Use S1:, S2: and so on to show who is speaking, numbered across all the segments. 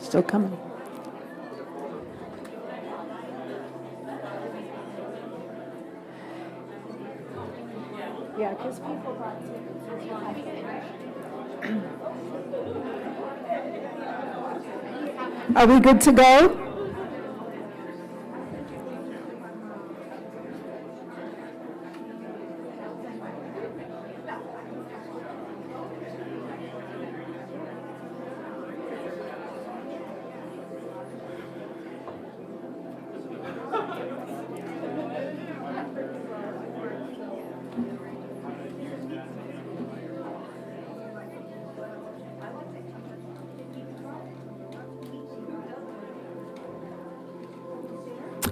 S1: Still coming. Yeah, because people brought tickets. Are we good to go?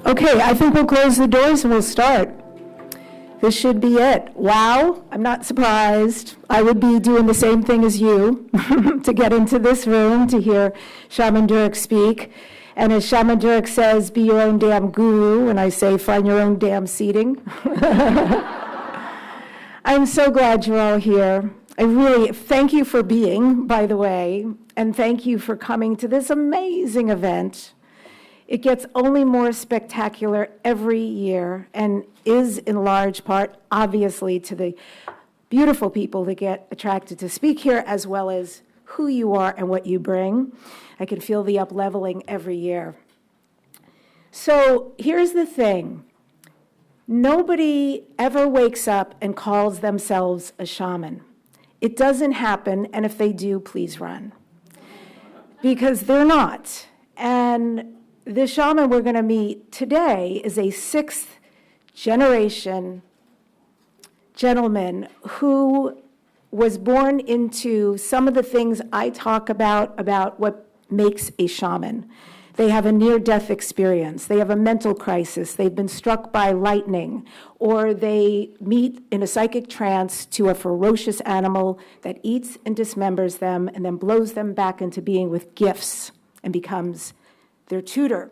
S1: Okay, I think we'll close the doors and we'll start. This should be it. Wow, I'm not surprised. I would be doing the same thing as you to get into this room to hear Shaman Durek speak. And as Shaman Durek says, be your own damn guru, and I say find your own damn seating. I'm so glad you're all here. I really thank you for being, by the way, and thank you for coming to this amazing event. It gets only more spectacular every year and is in large part, obviously, to the beautiful people that get attracted to speak here, as well as who you are and what you bring. I can feel the up-leveling every year. So here's the thing. Nobody ever wakes up and calls themselves a shaman. It doesn't happen, and if they do, please run. Because they're not. And the shaman we're going to meet today is a sixth-generation gentleman who was born into some of the things I talk about what makes a shaman. They have a near-death experience. They have a mental crisis. They've been struck by lightning, or they meet in a psychic trance to a ferocious animal that eats and dismembers them and then blows them back into being with gifts and becomes their tutor.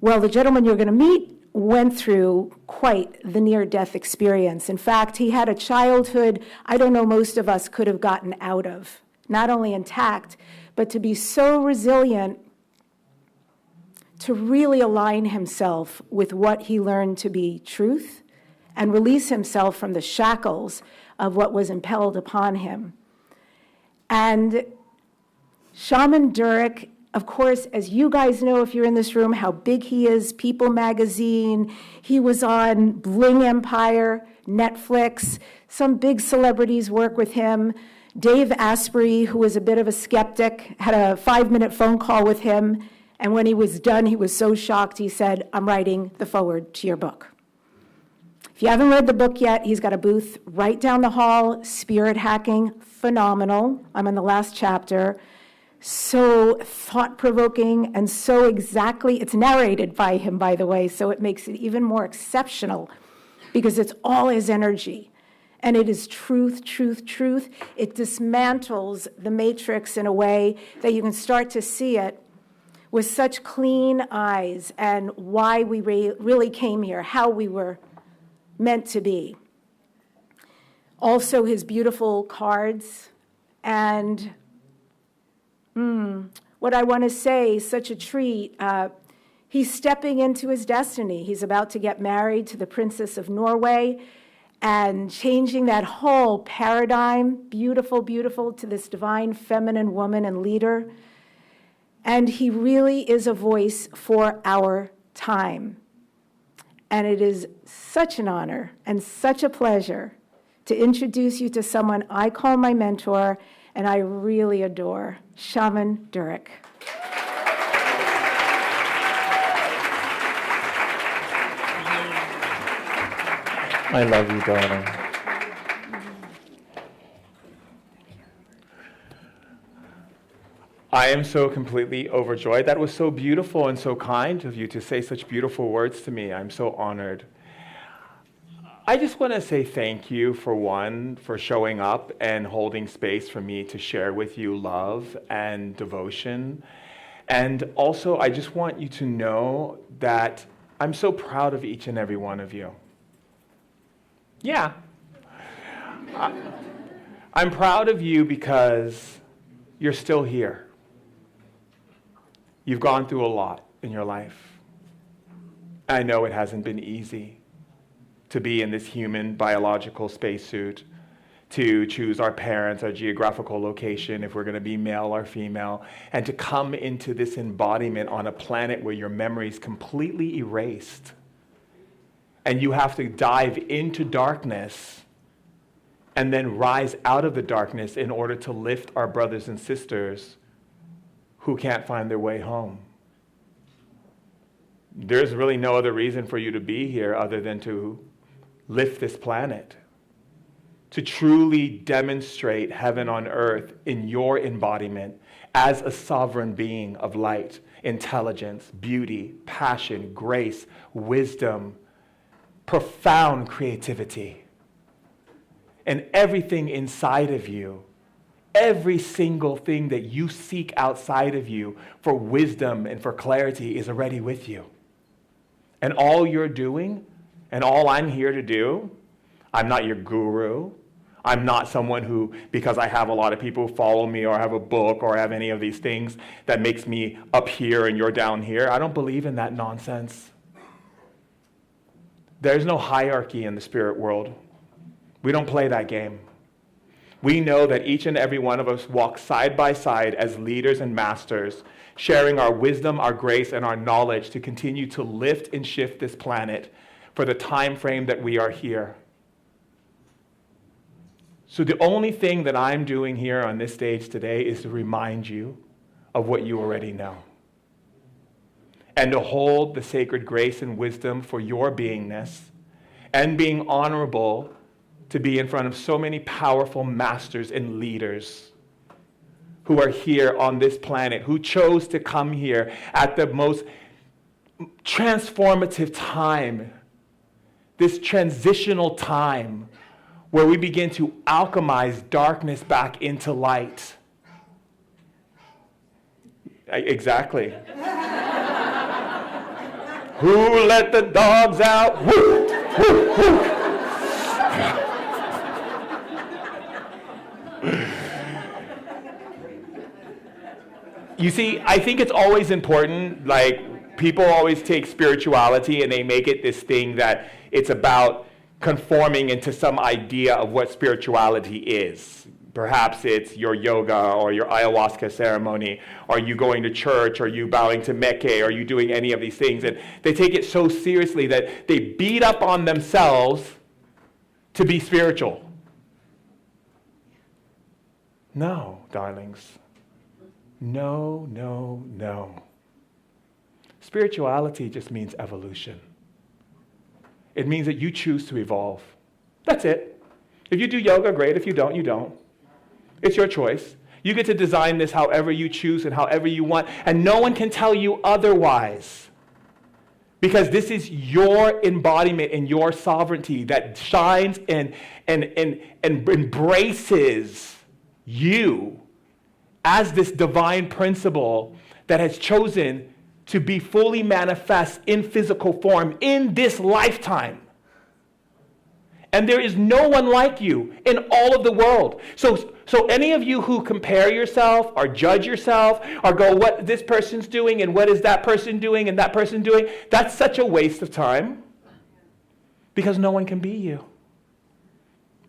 S1: Well, the gentleman you're going to meet went through quite the near-death experience. In fact, he had a childhood I don't know most of us could have gotten out of, not only intact, but to be so resilient to really align himself with what he learned to be truth and release himself from the shackles of what was impelled upon him. And Shaman Durek, of course, as you guys know, if you're in this room, how big he is, People magazine, he was on Bling Empire, Netflix, some big celebrities work with him. Dave Asprey, who was a bit of a skeptic, had a 5-minute phone call with him, and when he was done, he was so shocked, he said, I'm writing the foreword to your book. If you haven't read the book yet, he's got a booth right down the hall, Spirit Hacking, phenomenal. I'm in the last chapter. So thought-provoking and so exactly, it's narrated by him, by the way, so it makes it even more exceptional because it's all his energy. And it is truth, truth, truth. It dismantles the matrix in a way that you can start to see it with such clean eyes and why we really came here, how we were meant to be. Also his beautiful cards and what I want to say, such a treat. He's stepping into his destiny. He's about to get married to the Princess of Norway and changing that whole paradigm, beautiful, beautiful, to this divine feminine woman and leader. And he really is a voice for our time. And it is such an honor and such a pleasure to introduce you to someone I call my mentor and I really adore, Shaman Durek.
S2: I love you, darling. I am so completely overjoyed. That was so beautiful and so kind of you to say such beautiful words to me. I'm so honored. I just want to say thank you, for showing up and holding space for me to share with you love and devotion. And also, I just want you to know that I'm so proud of each and every one of you. Yeah. I'm proud of you because you're still here. You've gone through a lot in your life. I know it hasn't been easy to be in this human biological spacesuit, to choose our parents, our geographical location, if we're going to be male or female, and to come into this embodiment on a planet where your memory is completely erased. And you have to dive into darkness and then rise out of the darkness in order to lift our brothers and sisters who can't find their way home. There's really no other reason for you to be here other than to lift this planet, to truly demonstrate heaven on earth in your embodiment as a sovereign being of light, intelligence, beauty, passion, grace, wisdom, profound creativity. And everything inside of you, every single thing that you seek outside of you for wisdom and for clarity is already with you. And all you're doing, and all I'm here to do, I'm not your guru. I'm not someone who, because I have a lot of people who follow me or I have a book or I have any of these things that makes me up here and you're down here. I don't believe in that nonsense. There's no hierarchy in the spirit world. We don't play that game. We know that each and every one of us walk side by side as leaders and masters, sharing our wisdom, our grace, and our knowledge to continue to lift and shift this planet for the time frame that we are here. So the only thing that I'm doing here on this stage today is to remind you of what you already know. And to hold the sacred grace and wisdom for your beingness and being honorable to be in front of so many powerful masters and leaders who are here on this planet, who chose to come here at the most transformative time, this transitional time where we begin to alchemize darkness back into light. Exactly. Who let the dogs out? Woo, woo, woo. You see, I think it's always important, like, people always take spirituality and they make it this thing that it's about conforming into some idea of what spirituality is. Perhaps it's your yoga or your ayahuasca ceremony, or you going to church, or you bowing to Mecca, or you doing any of these things. And they take it so seriously that they beat up on themselves to be spiritual. No, darlings. No, no, no. Spirituality just means evolution. It means that you choose to evolve. That's it. If you do yoga, great. If you don't, you don't. It's your choice. You get to design this however you choose and however you want, and no one can tell you otherwise. Because this is your embodiment and your sovereignty that shines and embraces you as this divine principle that has chosen to be fully manifest in physical form in this lifetime. And there is no one like you in all of the world. So any of you who compare yourself or judge yourself or go, what this person's doing and what is that person doing and that person doing, that's such a waste of time. Because no one can be you.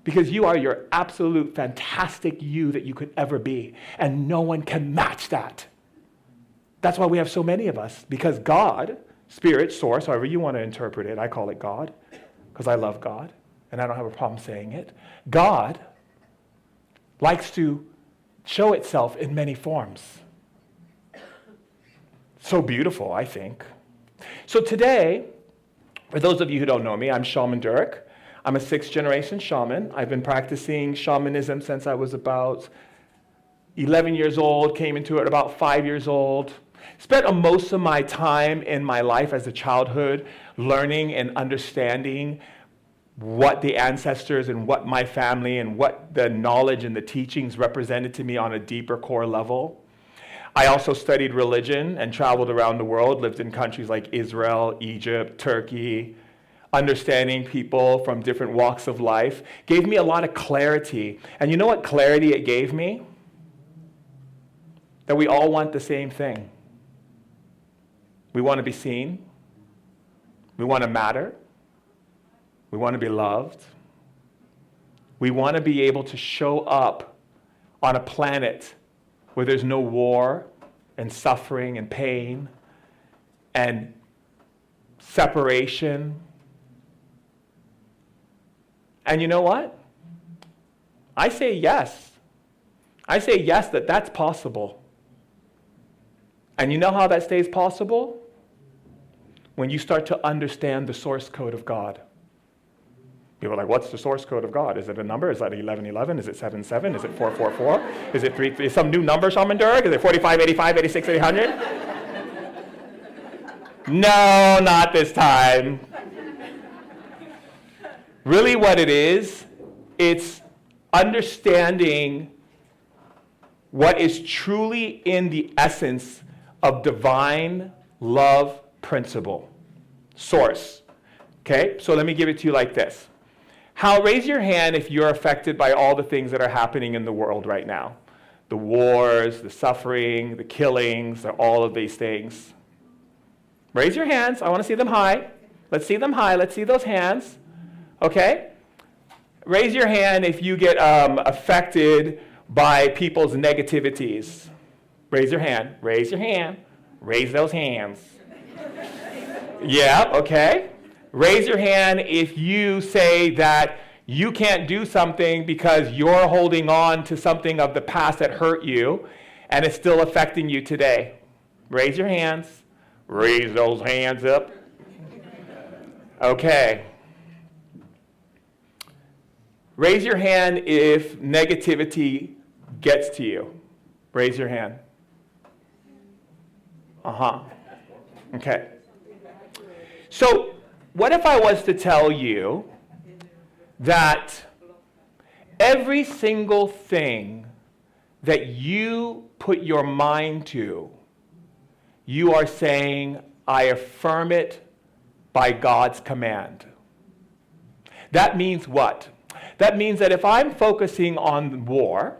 S2: Because you are your absolute fantastic you that you could ever be. And no one can match that. That's why we have so many of us. Because God, spirit, source, however you want to interpret it, I call it God, because I love God, and I don't have a problem saying it. God likes to show itself in many forms. So beautiful, I think. So today, for those of you who don't know me, I'm Shaman Durek. I'm a 6th-generation shaman. I've been practicing shamanism since I was about 11 years old, came into it about 5 years old. Spent most of my time in my life as a childhood learning and understanding what the ancestors and what my family and what the knowledge and the teachings represented to me on a deeper core level. I also studied religion and traveled around the world, lived in countries like Israel, Egypt, Turkey. Understanding people from different walks of life gave me a lot of clarity. And you know what clarity it gave me? That we all want the same thing. We want to be seen. We want to matter. We want to be loved. We want to be able to show up on a planet where there's no war and suffering and pain and separation. And you know what? I say yes. I say yes that that's possible. And you know how that stays possible? When you start to understand the source code of God. People are like, what's the source code of God? Is it a number? Is that 1111? Is it 77? Is it 444? Is it 3? Is some new number, Shaman Durek? Is it 45, 85, 86, 800? No, not this time. Really what it is, it's understanding what is truly in the essence of divine love principle, source. Okay, so let me give it to you like this. Raise your hand if you're affected by all the things that are happening in the world right now. The wars, the suffering, the killings, all of these things. Raise your hands. I want to see them high. Let's see them high. Let's see those hands. Okay? Raise your hand if you get affected by people's negativities. Raise your hand. Raise your hand. Raise those hands. Yeah, okay. Raise your hand if you say that you can't do something because you're holding on to something of the past that hurt you and it's still affecting you today. Raise your hands. Raise those hands up. Okay. Raise your hand if negativity gets to you. Raise your hand. Okay. So, what if I was to tell you that every single thing that you put your mind to, you are saying, I affirm it by God's command? That means what? That means that if I'm focusing on war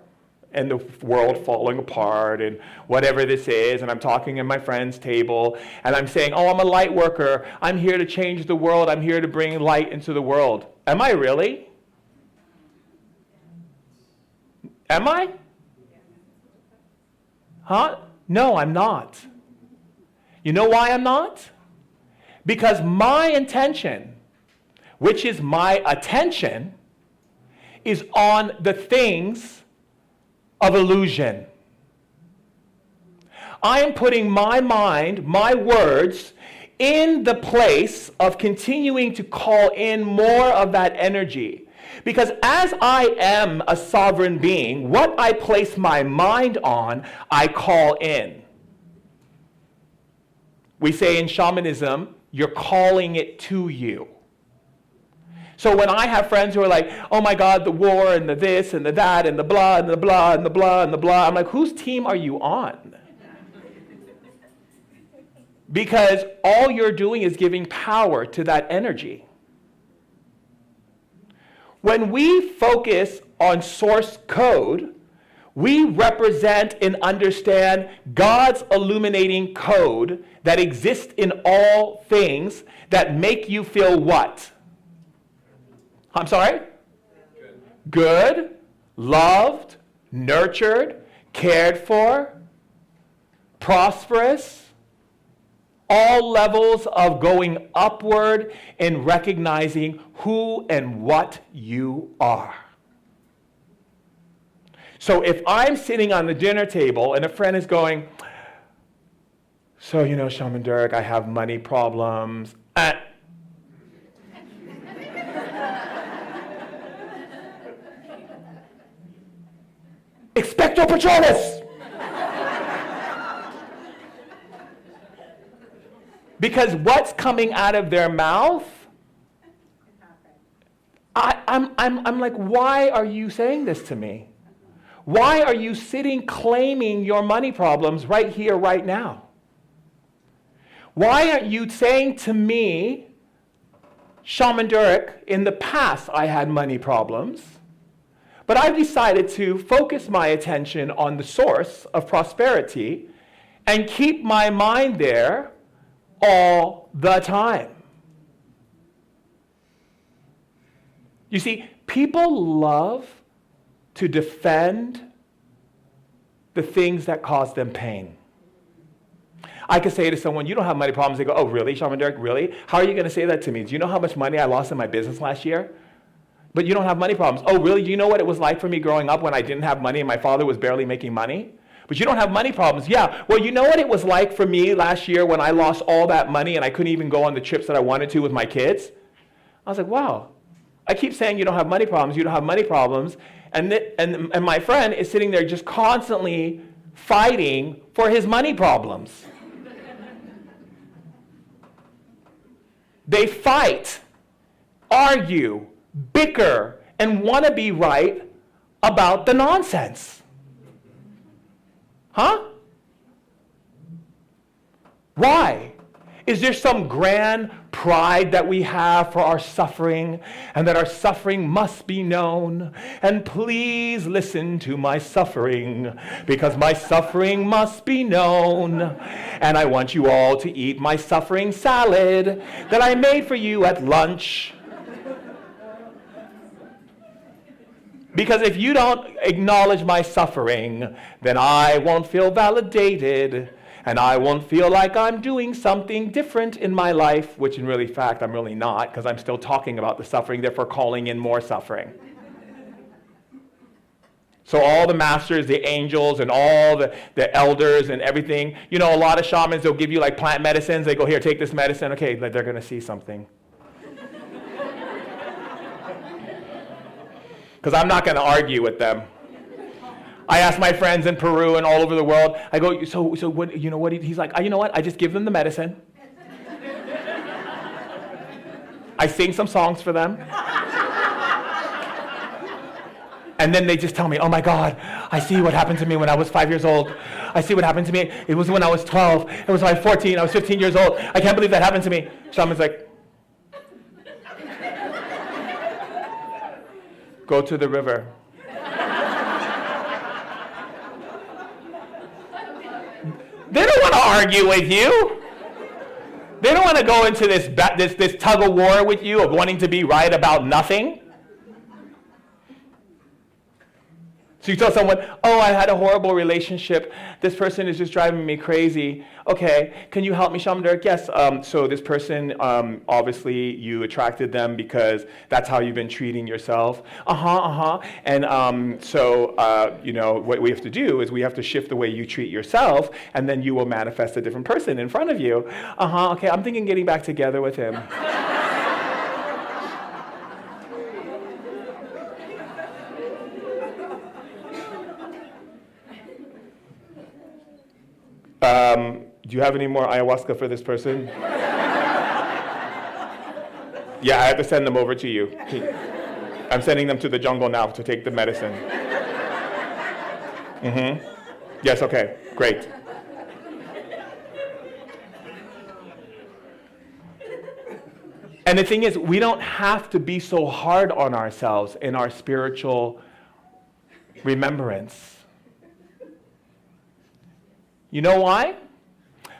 S2: and the world falling apart and whatever this is, and I'm talking at my friend's table, and I'm saying, oh, I'm a light worker. I'm here to change the world. I'm here to bring light into the world. Am I really? Am I? Huh? No, I'm not. You know why I'm not? Because my intention, which is my attention, is on the things of illusion. I am putting my mind, my words, in the place of continuing to call in more of that energy. Because as I am a sovereign being, what I place my mind on, I call in. We say in shamanism, you're calling it to you. So when I have friends who are like, oh my God, the war and the this and the that and the blah and the blah and the blah and the blah, I'm like, whose team are you on? Because all you're doing is giving power to that energy. When we focus on source code, we represent and understand God's illuminating code that exists in all things that make you feel what? I'm sorry? Good, loved, nurtured, cared for, prosperous, all levels of going upward and recognizing who and what you are. So if I'm sitting on the dinner table and a friend is going, so, you know, Shaman Durek, I have money problems. Expecto Patronus! Because what's coming out of their mouth, I'm like, why are you saying this to me? Why are you sitting claiming your money problems right here, right now? Why aren't you saying to me, Shaman Durek, in the past I had money problems, but I've decided to focus my attention on the source of prosperity and keep my mind there all the time. You see, people love to defend the things that cause them pain. I could say to someone, you don't have money problems. They go, oh, really, Shaman Durek, really? How are you going to say that to me? Do you know how much money I lost in my business last year? But you don't have money problems. Oh, really? Do you know what it was like for me growing up when I didn't have money and my father was barely making money? But you don't have money problems. Yeah, well, you know what it was like for me last year when I lost all that money and I couldn't even go on the trips that I wanted to with my kids? I was like, wow. I keep saying you don't have money problems, you don't have money problems. And my friend is sitting there just constantly fighting for his money problems. They fight, argue, bicker, and want to be right about the nonsense. Huh? Why? Is there some grand pride that we have for our suffering and that our suffering must be known? And please listen to my suffering because my suffering must be known. And I want you all to eat my suffering salad that I made for you at lunch. Because if you don't acknowledge my suffering, then I won't feel validated. And I won't feel like I'm doing something different in my life, which in really fact I'm really not, because I'm still talking about the suffering, therefore calling in more suffering. So all the masters, the angels, and all the elders and everything, you know, a lot of shamans, they'll give you like plant medicines. They go, here, take this medicine. Okay, they're going to see something. Because I'm not going to argue with them. I ask my friends in Peru and all over the world, I go, so what, you know what? He's like, you know what? I just give them the medicine. I sing some songs for them. And then they just tell me, oh my God, I see what happened to me when I was 5 years old. I see what happened to me. It was when I was 12. It was when I was 14. I was 15 years old. I can't believe that happened to me. Shaman's like, go to the river. They don't want to argue with you. They don't want to go into this tug of war with you of wanting to be right about nothing. So you tell someone, oh, I had a horrible relationship. This person is just driving me crazy. Okay, can you help me, Shaman Durek? Yes. So this person, obviously you attracted them because that's how you've been treating yourself. And so, you know, what we have to do is we have to shift the way you treat yourself, and then you will manifest a different person in front of you. Okay, I'm thinking getting back together with him. Do you have any more ayahuasca for this person? Yeah, I have to send them over to you. I'm sending them to the jungle now to take the medicine. Yes, okay, great. And the thing is, we don't have to be so hard on ourselves in our spiritual remembrance. You know why?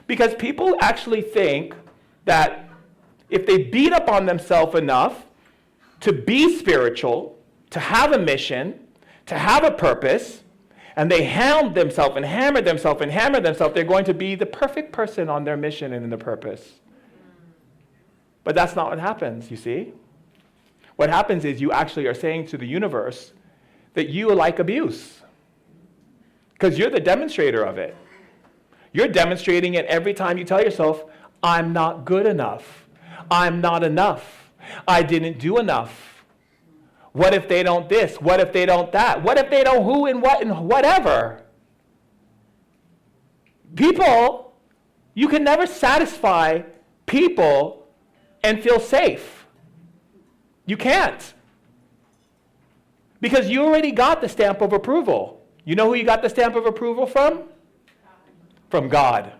S2: Because people actually think that if they beat up on themselves enough to be spiritual, to have a mission, to have a purpose, and they hound themselves and hammer themselves and hammer themselves, they're going to be the perfect person on their mission and in the purpose. But that's not what happens, you see. What happens is you actually are saying to the universe that you like abuse, because you're the demonstrator of it. You're demonstrating it every time you tell yourself, I'm not good enough. I'm not enough. I didn't do enough. What if they don't this? What if they don't that? What if they don't who and what and whatever? People, you can never satisfy people and feel safe. You can't. Because you already got the stamp of approval. You know who you got the stamp of approval from? From God.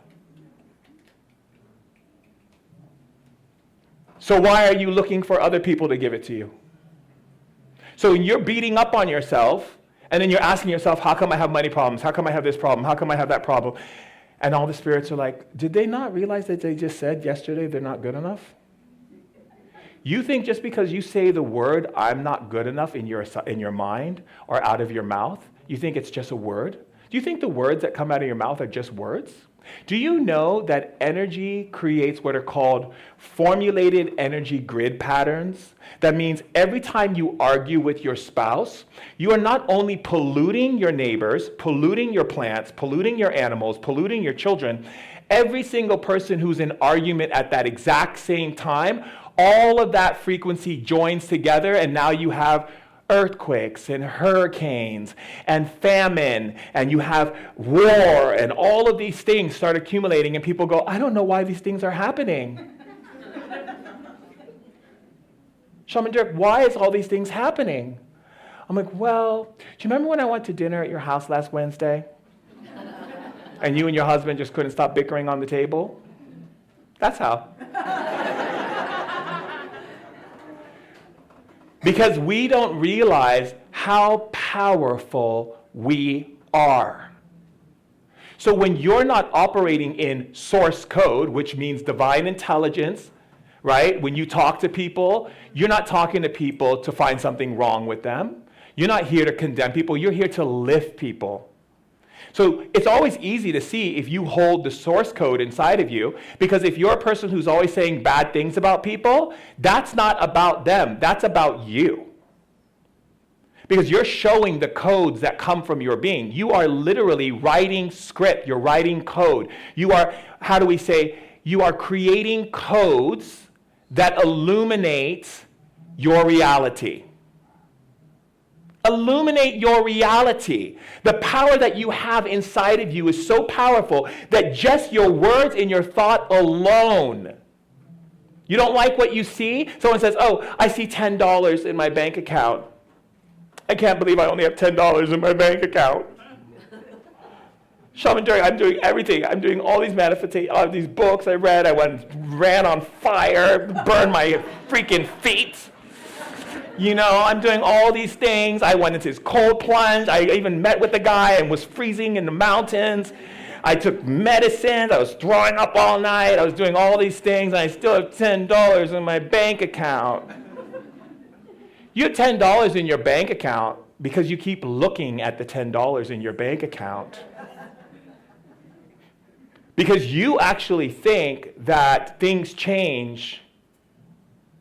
S2: So why are you looking for other people to give it to you? So you're beating up on yourself, and then you're asking yourself, how come I have money problems? How come I have this problem? How come I have that problem? And all the spirits are like, did they not realize that they just said yesterday they're not good enough? You think just because you say the word, I'm not good enough in your mind or out of your mouth, you think it's just a word? Do you think the words that come out of your mouth are just words? Do you know that energy creates what are called formulated energy grid patterns? That means every time you argue with your spouse, you are not only polluting your neighbors, polluting your plants, polluting your animals, polluting your children. Every single person who's in argument at that exact same time, all of that frequency joins together, and now you have earthquakes and hurricanes and famine, and you have war, and all of these things start accumulating, and people go, I don't know why these things are happening. Shaman Durek, why is all these things happening? I'm like, well, do you remember when I went to dinner at your house last Wednesday? And you and your husband just couldn't stop bickering on the table? That's how. Because we don't realize how powerful we are. So when you're not operating in source code, which means divine intelligence, right? When you talk to people, you're not talking to people to find something wrong with them. You're not here to condemn people. You're here to lift people. So it's always easy to see if you hold the source code inside of you, because if you're a person who's always saying bad things about people, that's not about them, that's about you. Because you're showing the codes that come from your being. You are literally writing script, you're writing code. You are, how do we say, you are creating codes that illuminate your reality. Illuminate your reality. The power that you have inside of you is so powerful that just your words and your thought alone. You don't like what you see? Someone says, oh, I see $10 in my bank account. I can't believe I only have $10 in my bank account. Shaman Durek, I'm doing everything. I'm doing all these manifestations, all these books I read. I ran on fire, burned my freaking feet. You know, I'm doing all these things. I went into this cold plunge. I even met with a guy and was freezing in the mountains. I took medicines. I was throwing up all night. I was doing all these things, and I still have $10 in my bank account. You have $10 in your bank account because you keep looking at the $10 in your bank account. Because you actually think that things change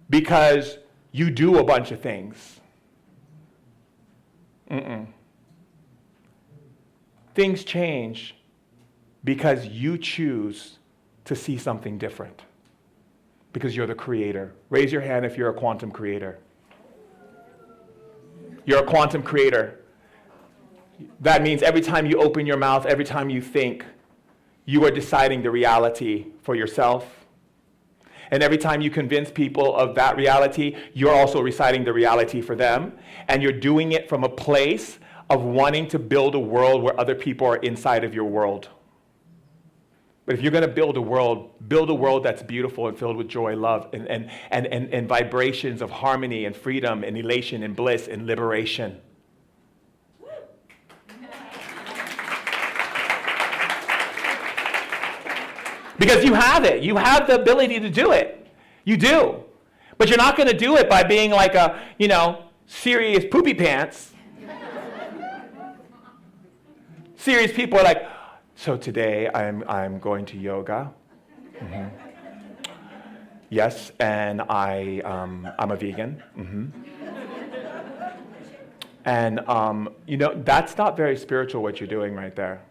S2: because you do a bunch of things. Things change because you choose to see something different. Because you're the creator. Raise your hand if you're a quantum creator. You're a quantum creator. That means every time you open your mouth, every time you think, you are deciding the reality for yourself. And every time you convince people of that reality, you're also reciting the reality for them. And you're doing it from a place of wanting to build a world where other people are inside of your world. But if you're going to build a world that's beautiful and filled with joy, love, and vibrations of harmony and freedom and elation and bliss and liberation. Because you have it. You have the ability to do it. You do. But you're not going to do it by being like a, serious poopy pants. Serious people are like, so today I'm going to yoga. Mm-hmm. Yes, and I'm a vegan. Mm-hmm. And, that's not very spiritual what you're doing right there.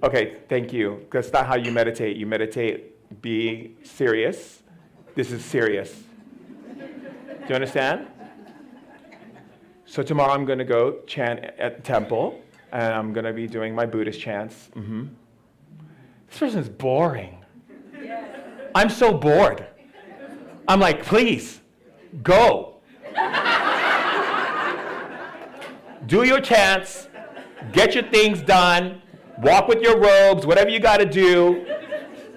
S2: Okay, thank you. That's not how you meditate. You meditate, be serious. This is serious. Do you understand? So tomorrow I'm going to go chant at the temple, and I'm going to be doing my Buddhist chants. Mm-hmm. This person's boring. I'm so bored. I'm like, please, go. Do your chants, get your things done, walk with your robes, whatever you got to do,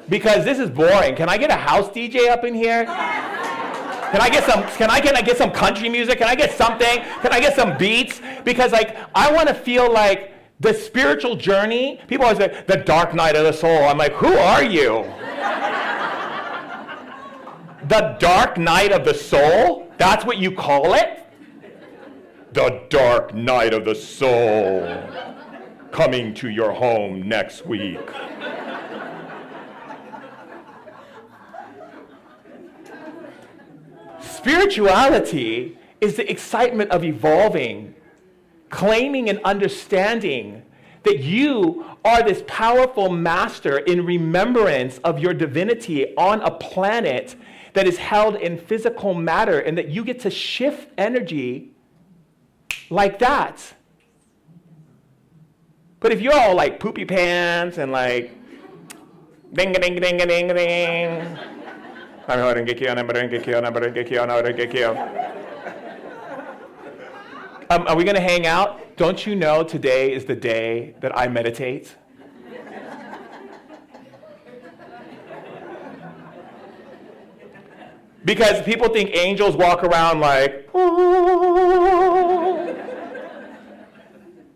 S2: because this is boring. Can I get a house DJ up in here? Can I get some country music? Can I get something? Can I get some beats? Because I want to feel like The spiritual journey, people always say, the dark night of the soul. I'm like, who are you? The dark night of the soul? That's what you call it? The dark night of the soul. Coming to your home next week. Spirituality is the excitement of evolving, claiming and understanding that you are this powerful master in remembrance of your divinity on a planet that is held in physical matter, and that you get to shift energy like that. But if you're all like poopy pants and like ding a ding a ding a ding a ding, are we going to hang out? Don't you know today is the day that I meditate? Because people think angels walk around like, oh,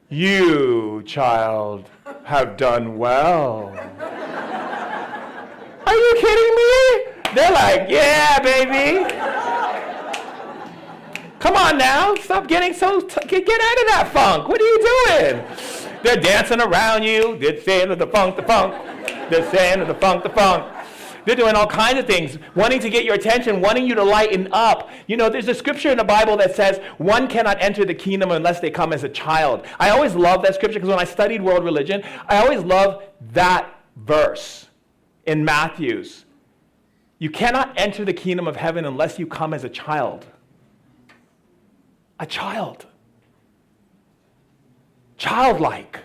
S2: you, child, have done well. Are you kidding me? They're like, yeah, baby. Come on now, stop getting get out of that funk. What are you doing? They're dancing around you. They're saying the funk, the funk. They're saying the funk, the funk. They're doing all kinds of things, wanting to get your attention, wanting you to lighten up. You know, there's a scripture in the Bible that says one cannot enter the kingdom unless they come as a child. I always love that scripture because when I studied world religion, I always loved that verse in Matthew's. You cannot enter the kingdom of heaven unless you come as a child. A child. Childlike.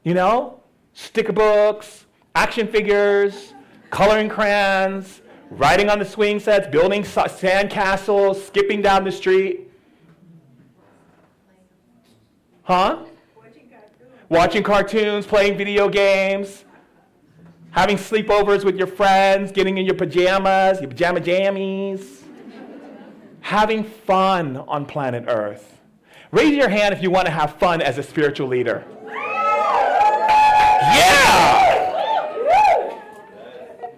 S2: You know? Sticker books, action figures, coloring crayons, riding on the swing sets, building sand castles, skipping down the street. Huh? Watching cartoons, playing video games, having sleepovers with your friends, getting in your pajamas, your pajama jammies, having fun on planet Earth. Raise your hand if you want to have fun as a spiritual leader. Yeah!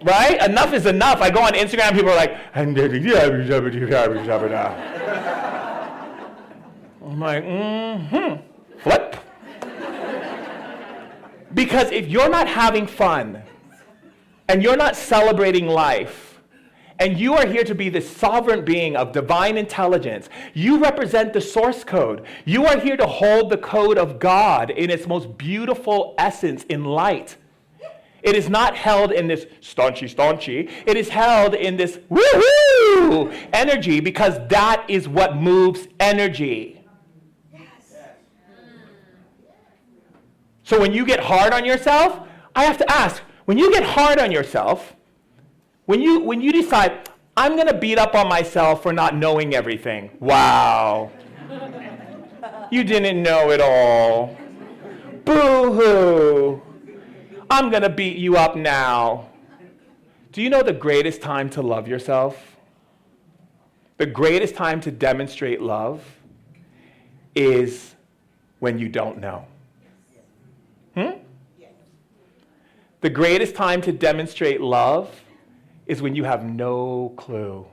S2: Right? Enough is enough. I go on Instagram, people are like, I'm like, flip. Because if you're not having fun, and you're not celebrating life, and you are here to be the sovereign being of divine intelligence, you represent the source code. You are here to hold the code of God in its most beautiful essence in light. It is not held in this staunchy. It is held in this woo-hoo energy, because that is what moves energy. Yes. So when you get hard on yourself, I have to ask, when you get hard on yourself, when you decide, I'm going to beat up on myself for not knowing everything. Wow. You didn't know it all. Boo-hoo. I'm going to beat you up now. Do you know the greatest time to love yourself? The greatest time to demonstrate love is when you don't know. The greatest time to demonstrate love is when you have no clue.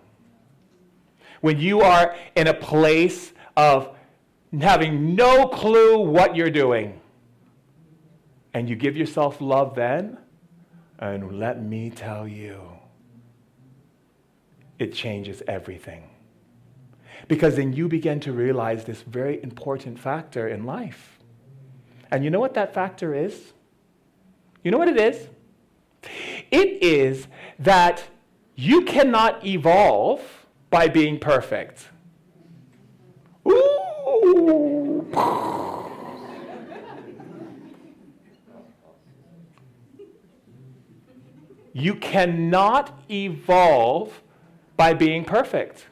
S2: When you are in a place of having no clue what you're doing. And you give yourself love then, and let me tell you, it changes everything. Because then you begin to realize this very important factor in life. And you know what that factor is? You know what it is? It is that you cannot evolve by being perfect. Ooh. You cannot evolve by being perfect.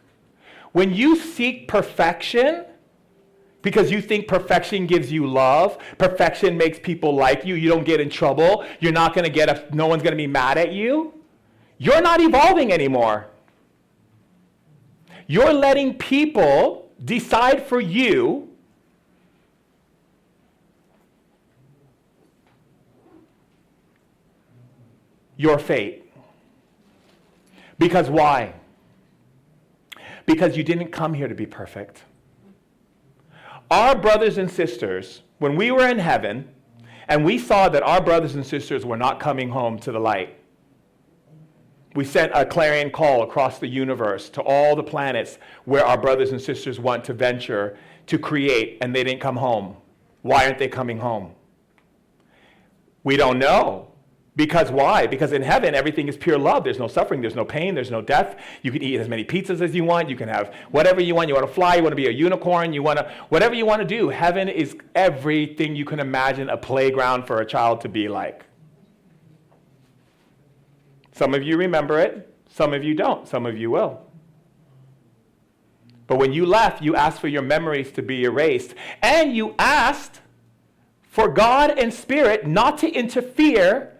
S2: When you seek perfection, because you think perfection gives you love, perfection makes people like you, you don't get in trouble, you're not going to no one's going to be mad at you, you're not evolving anymore. You're letting people decide for you your fate. Because why? Because you didn't come here to be perfect. Our brothers and sisters, when we were in heaven, and we saw that our brothers and sisters were not coming home to the light, we sent a clarion call across the universe to all the planets where our brothers and sisters want to venture to create, and they didn't come home. Why aren't they coming home? We don't know. Because why? Because in heaven, everything is pure love. There's no suffering, there's no pain, there's no death. You can eat as many pizzas as you want. You can have whatever you want. You want to fly, you want to be a unicorn, whatever you want to do. Heaven is everything you can imagine a playground for a child to be like. Some of you remember it, some of you don't, some of you will. But when you left, you asked for your memories to be erased, and you asked for God and Spirit not to interfere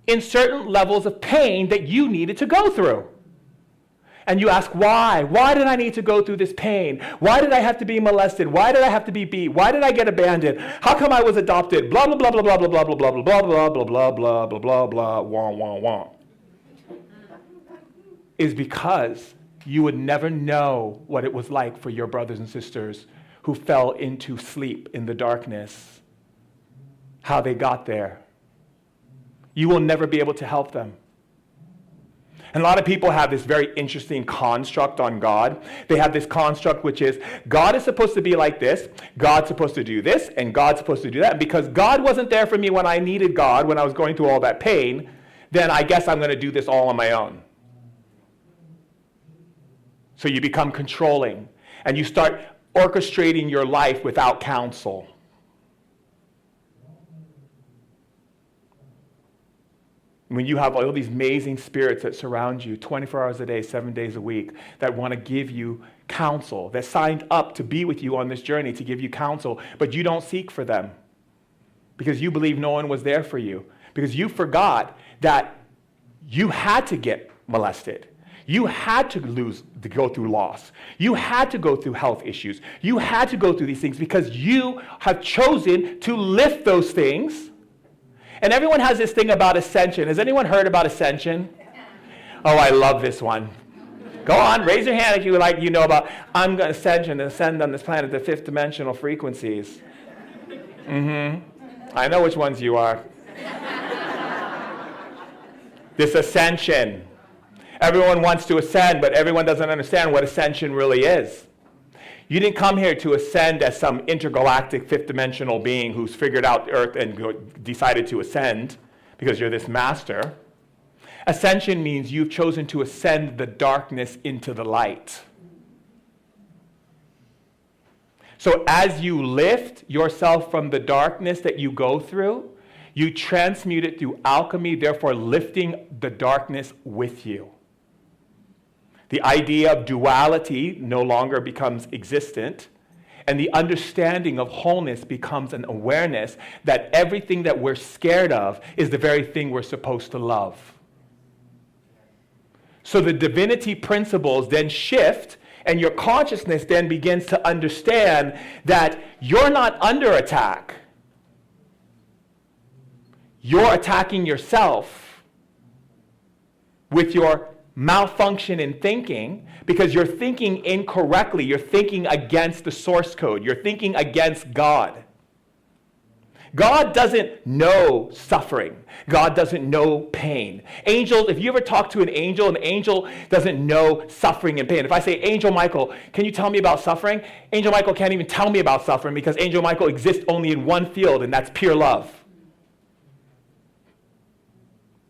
S2: in certain levels of pain that you needed to go through. And you ask, why? Why did I need to go through this pain? Why did I have to be molested? Why did I have to be beat? Why did I get abandoned? How come I was adopted? Blah, blah, blah, blah, blah, blah, blah, blah, blah, blah, blah, blah, blah, blah, blah, blah, blah, wah, wah, wah. Is because you would never know what it was like for your brothers and sisters who fell into sleep in the darkness, how they got there. You will never be able to help them. And a lot of people have this very interesting construct on God. They have this construct which is, God is supposed to be like this, God's supposed to do this, and God's supposed to do that. And because God wasn't there for me when I needed God, when I was going through all that pain, then I guess I'm going to do this all on my own. So you become controlling, and you start orchestrating your life without counsel. When you have all these amazing spirits that surround you 24 hours a day, 7 days a week, that want to give you counsel, that signed up to be with you on this journey, to give you counsel, but you don't seek for them because you believe no one was there for you, because you forgot that you had to get molested. You had to go through loss. You had to go through health issues. You had to go through these things because you have chosen to lift those things. And everyone has this thing about ascension. Has anyone heard about ascension? Oh, I love this one. Go on, raise your hand if you know about, I'm going to ascend on this planet to fifth dimensional frequencies. I know which ones you are. This ascension. Everyone wants to ascend, but everyone doesn't understand what ascension really is. You didn't come here to ascend as some intergalactic fifth dimensional being who's figured out Earth and decided to ascend because you're this master. Ascension means you've chosen to ascend the darkness into the light. So as you lift yourself from the darkness that you go through, you transmute it through alchemy, therefore lifting the darkness with you. The idea of duality no longer becomes existent, and the understanding of wholeness becomes an awareness that everything that we're scared of is the very thing we're supposed to love. So the divinity principles then shift, and your consciousness then begins to understand that you're not under attack. You're attacking yourself with your malfunction in thinking because you're thinking incorrectly. You're thinking against the source code. You're thinking against God. God doesn't know suffering. God doesn't know pain. Angels, if you ever talk to an angel doesn't know suffering and pain. If I say, Angel Michael, can you tell me about suffering? Angel Michael can't even tell me about suffering because Angel Michael exists only in one field, and that's pure love.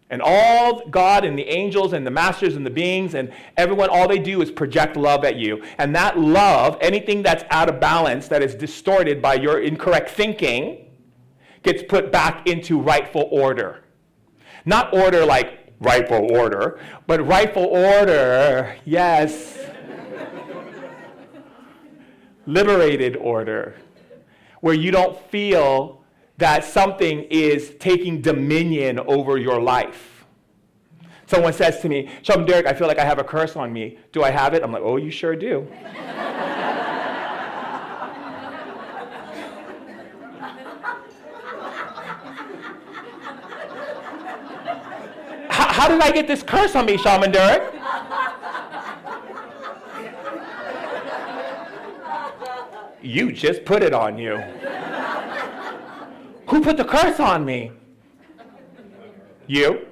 S2: And all God and the angels and the masters and the beings and everyone, all they do is project love at you. And that love, anything that's out of balance, that is distorted by your incorrect thinking, gets put back into rightful order. Not order like rightful order, but rightful order, yes. Liberated order, where you don't feel that something is taking dominion over your life. Someone says to me, Shaman Durek, I feel like I have a curse on me. Do I have it? I'm like, oh, you sure do. How did I get this curse on me, Shaman Durek? You just put it on you. Who put the curse on me? You.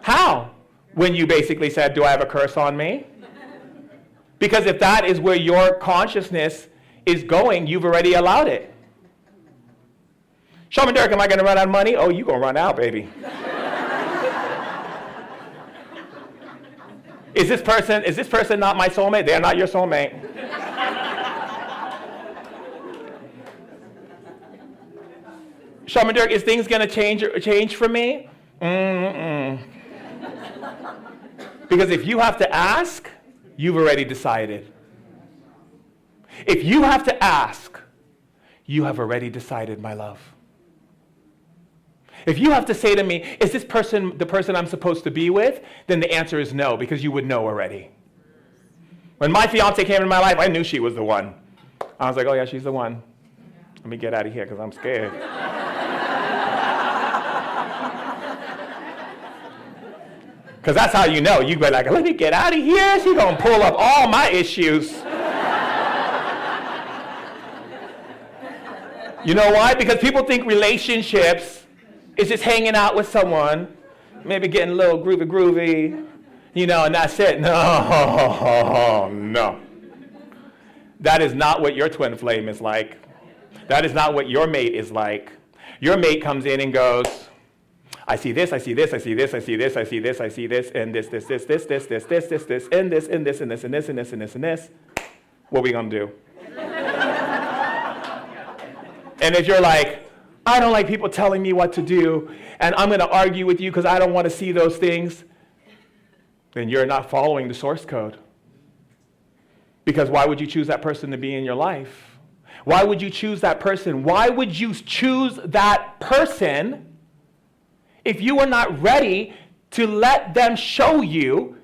S2: How? When you basically said, do I have a curse on me? Because if that is where your consciousness is going, you've already allowed it. Shaman Durek, am I going to run out of money? Oh, you're going to run out, baby. Is this person not my soulmate? They're not your soulmate. Shaman Durek, is things going to change for me? Because if you have to ask, you've already decided. If you have to ask, you have already decided, my love. If you have to say to me, is this person the person I'm supposed to be with? Then the answer is no, because you would know already. When my fiance came into my life, I knew she was the one. I was like, oh yeah, she's the one. Let me get out of here because I'm scared. Because that's how you know. You go like, let me get out of here. She's going to pull up all my issues. You know why? Because people think relationships is just hanging out with someone, maybe getting a little groovy, and that's it. No. That is not what your twin flame is like. That is not what your mate is like. Your mate comes in and goes, I see this, I see this, I see this, I see this, I see this, I see this, and this, and this, and this. What are we going to do? And if you're like, I don't like people telling me what to do, and I'm going to argue with you because I don't want to see those things, then you're not following the source code. Because why would you choose that person to be in your life? Why would you choose that person? Why would you choose that person if you are not ready to let them show you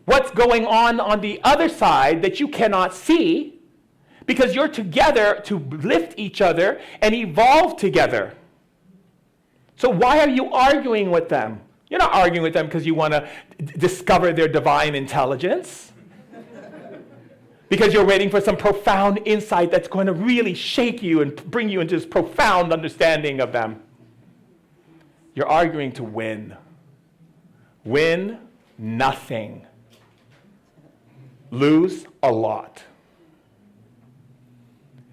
S2: what's going on the other side that you cannot see? Because you're together to lift each other and evolve together. So why are you arguing with them? You're not arguing with them because you want to discover their divine intelligence. Because you're waiting for some profound insight that's going to really shake you and bring you into this profound understanding of them. You're arguing to win. Win nothing. Lose a lot.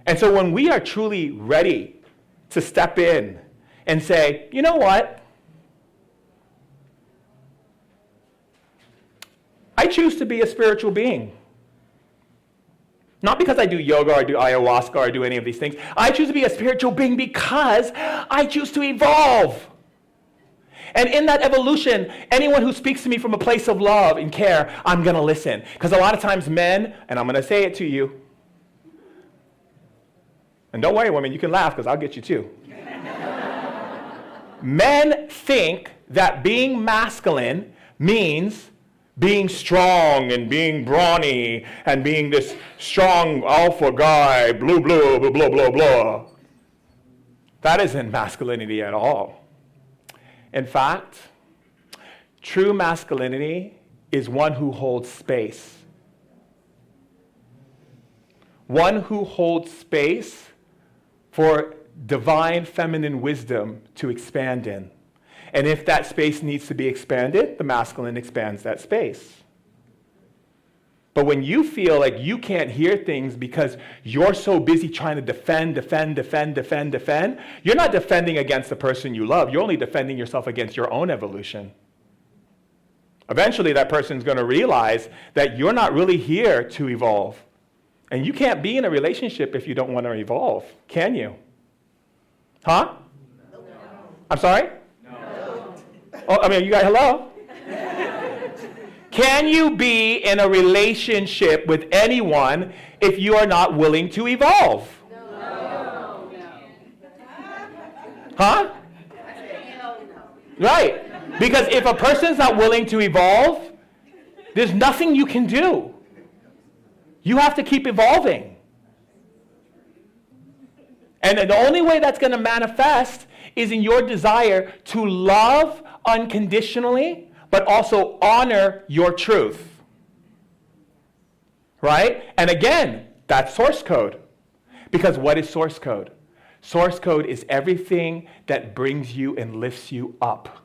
S2: And so when we are truly ready to step in and say, you know what? I choose to be a spiritual being. Not because I do yoga or I do ayahuasca or I do any of these things. I choose to be a spiritual being because I choose to evolve. And in that evolution, anyone who speaks to me from a place of love and care, I'm going to listen. Because a lot of times men, and I'm going to say it to you, and don't worry, women, you can laugh because I'll get you too. Men think that being masculine means being strong and being brawny and being this strong alpha guy, blah, blah, blah, blah, blah, blah. That isn't masculinity at all. In fact, true masculinity is one who holds space. One who holds space for divine feminine wisdom to expand in. And if that space needs to be expanded, the masculine expands that space. But when you feel like you can't hear things because you're so busy trying to defend, you're not defending against the person you love. You're only defending yourself against your own evolution. Eventually, that person's going to realize that you're not really here to evolve. And you can't be in a relationship if you don't want to evolve, can you? Huh? No. I'm sorry? No. Oh, you guys, hello? Can you be in a relationship with anyone if you are not willing to evolve? No. Huh? Right. Because if a person's not willing to evolve, there's nothing you can do. You have to keep evolving. And the only way that's going to manifest is in your desire to love unconditionally, but also honor your truth. Right? And again, that's source code. Because what is source code? Source code is everything that brings you and lifts you up.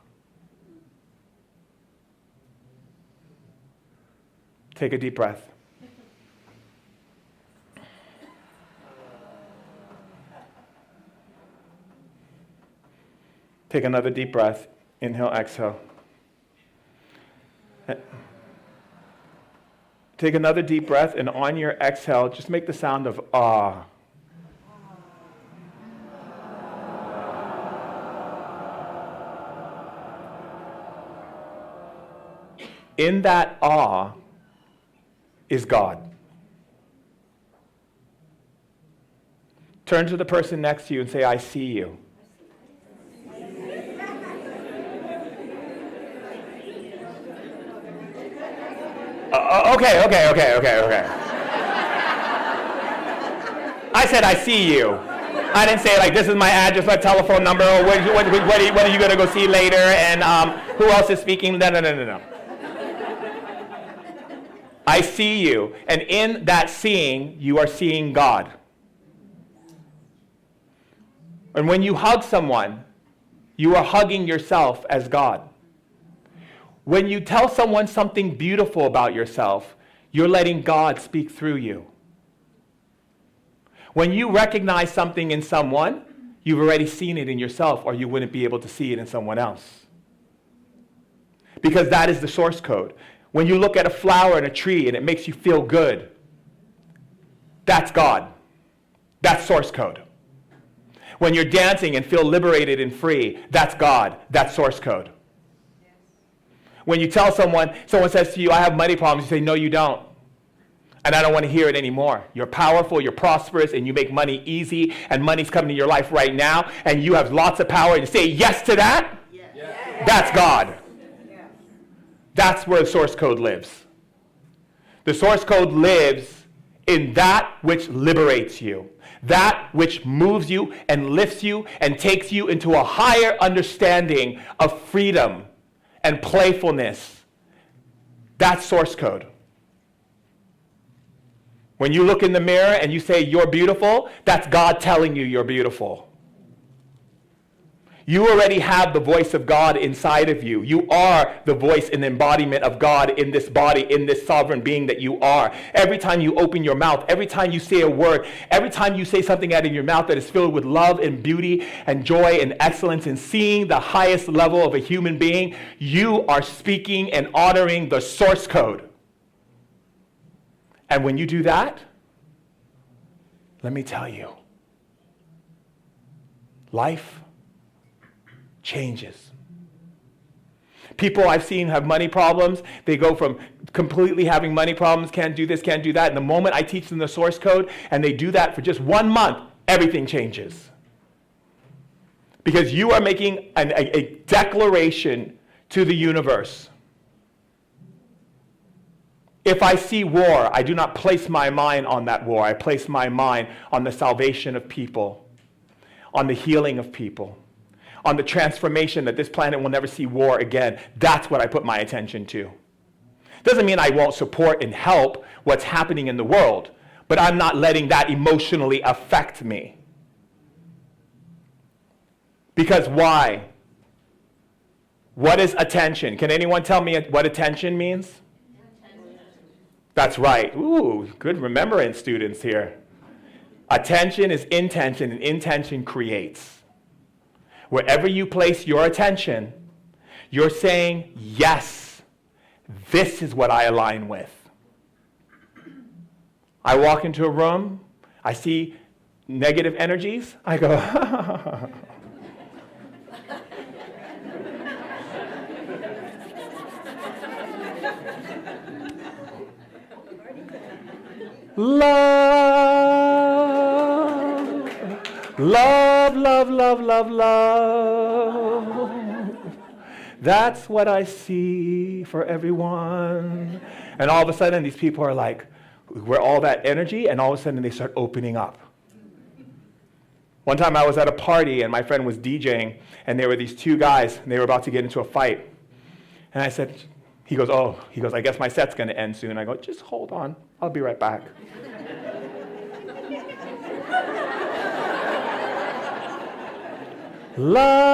S2: Take a deep breath. Take another deep breath. Inhale, exhale. Take another deep breath, and on your exhale, just make the sound of ah. In that awe is God. Turn to the person next to you and say, I see you. Okay. I said, I see you. I didn't say, like, this is my address, my telephone number, or what are you going to go see later, and who else is speaking? No. I see you, and in that seeing, you are seeing God. And when you hug someone, you are hugging yourself as God. When you tell someone something beautiful about yourself, you're letting God speak through you. When you recognize something in someone, you've already seen it in yourself, or you wouldn't be able to see it in someone else. Because that is the source code. When you look at a flower and a tree and it makes you feel good, that's God. That's source code. When you're dancing and feel liberated and free, that's God. That's source code. When you tell someone says to you, I have money problems, you say, no, you don't. And I don't want to hear it anymore. You're powerful, you're prosperous, and you make money easy, and money's coming to your life right now, and you have lots of power, and you say yes to that? Yes. That's God. Yes. That's where the source code lives. The source code lives in that which liberates you, that which moves you and lifts you and takes you into a higher understanding of freedom and playfulness. That's source code. When you look in the mirror and you say you're beautiful, that's God telling you you're beautiful. You already have the voice of God inside of you. You are the voice and embodiment of God in this body, in this sovereign being that you are. Every time you open your mouth, every time you say a word, every time you say something out of your mouth that is filled with love and beauty and joy and excellence and seeing the highest level of a human being, you are speaking and honoring the source code. And when you do that, let me tell you, life changes. People I've seen have money problems. They go from completely having money problems, can't do this, can't do that. And the moment I teach them the source code and they do that for just 1 month, everything changes. Because you are making a declaration to the universe. If I see war, I do not place my mind on that war. I place my mind on the salvation of people, on the healing of people, on the transformation that this planet will never see war again. That's what I put my attention to. Doesn't mean I won't support and help what's happening in the world, but I'm not letting that emotionally affect me. Because why? What is attention? Can anyone tell me what attention means? That's right. Ooh, good remembrance, students here. Attention is intention, and intention creates. Wherever you place your attention, you're saying, yes, this is what I align with. I walk into a room, I see negative energies, I go, love. That's what I see for everyone. And all of a sudden, these people are like, where all that energy, and all of a sudden they start opening up. One time I was at a party and my friend was DJing, and there were these two guys, and they were about to get into a fight. And I said, he goes, I guess my set's going to end soon. I go, just hold on. I'll be right back. Love,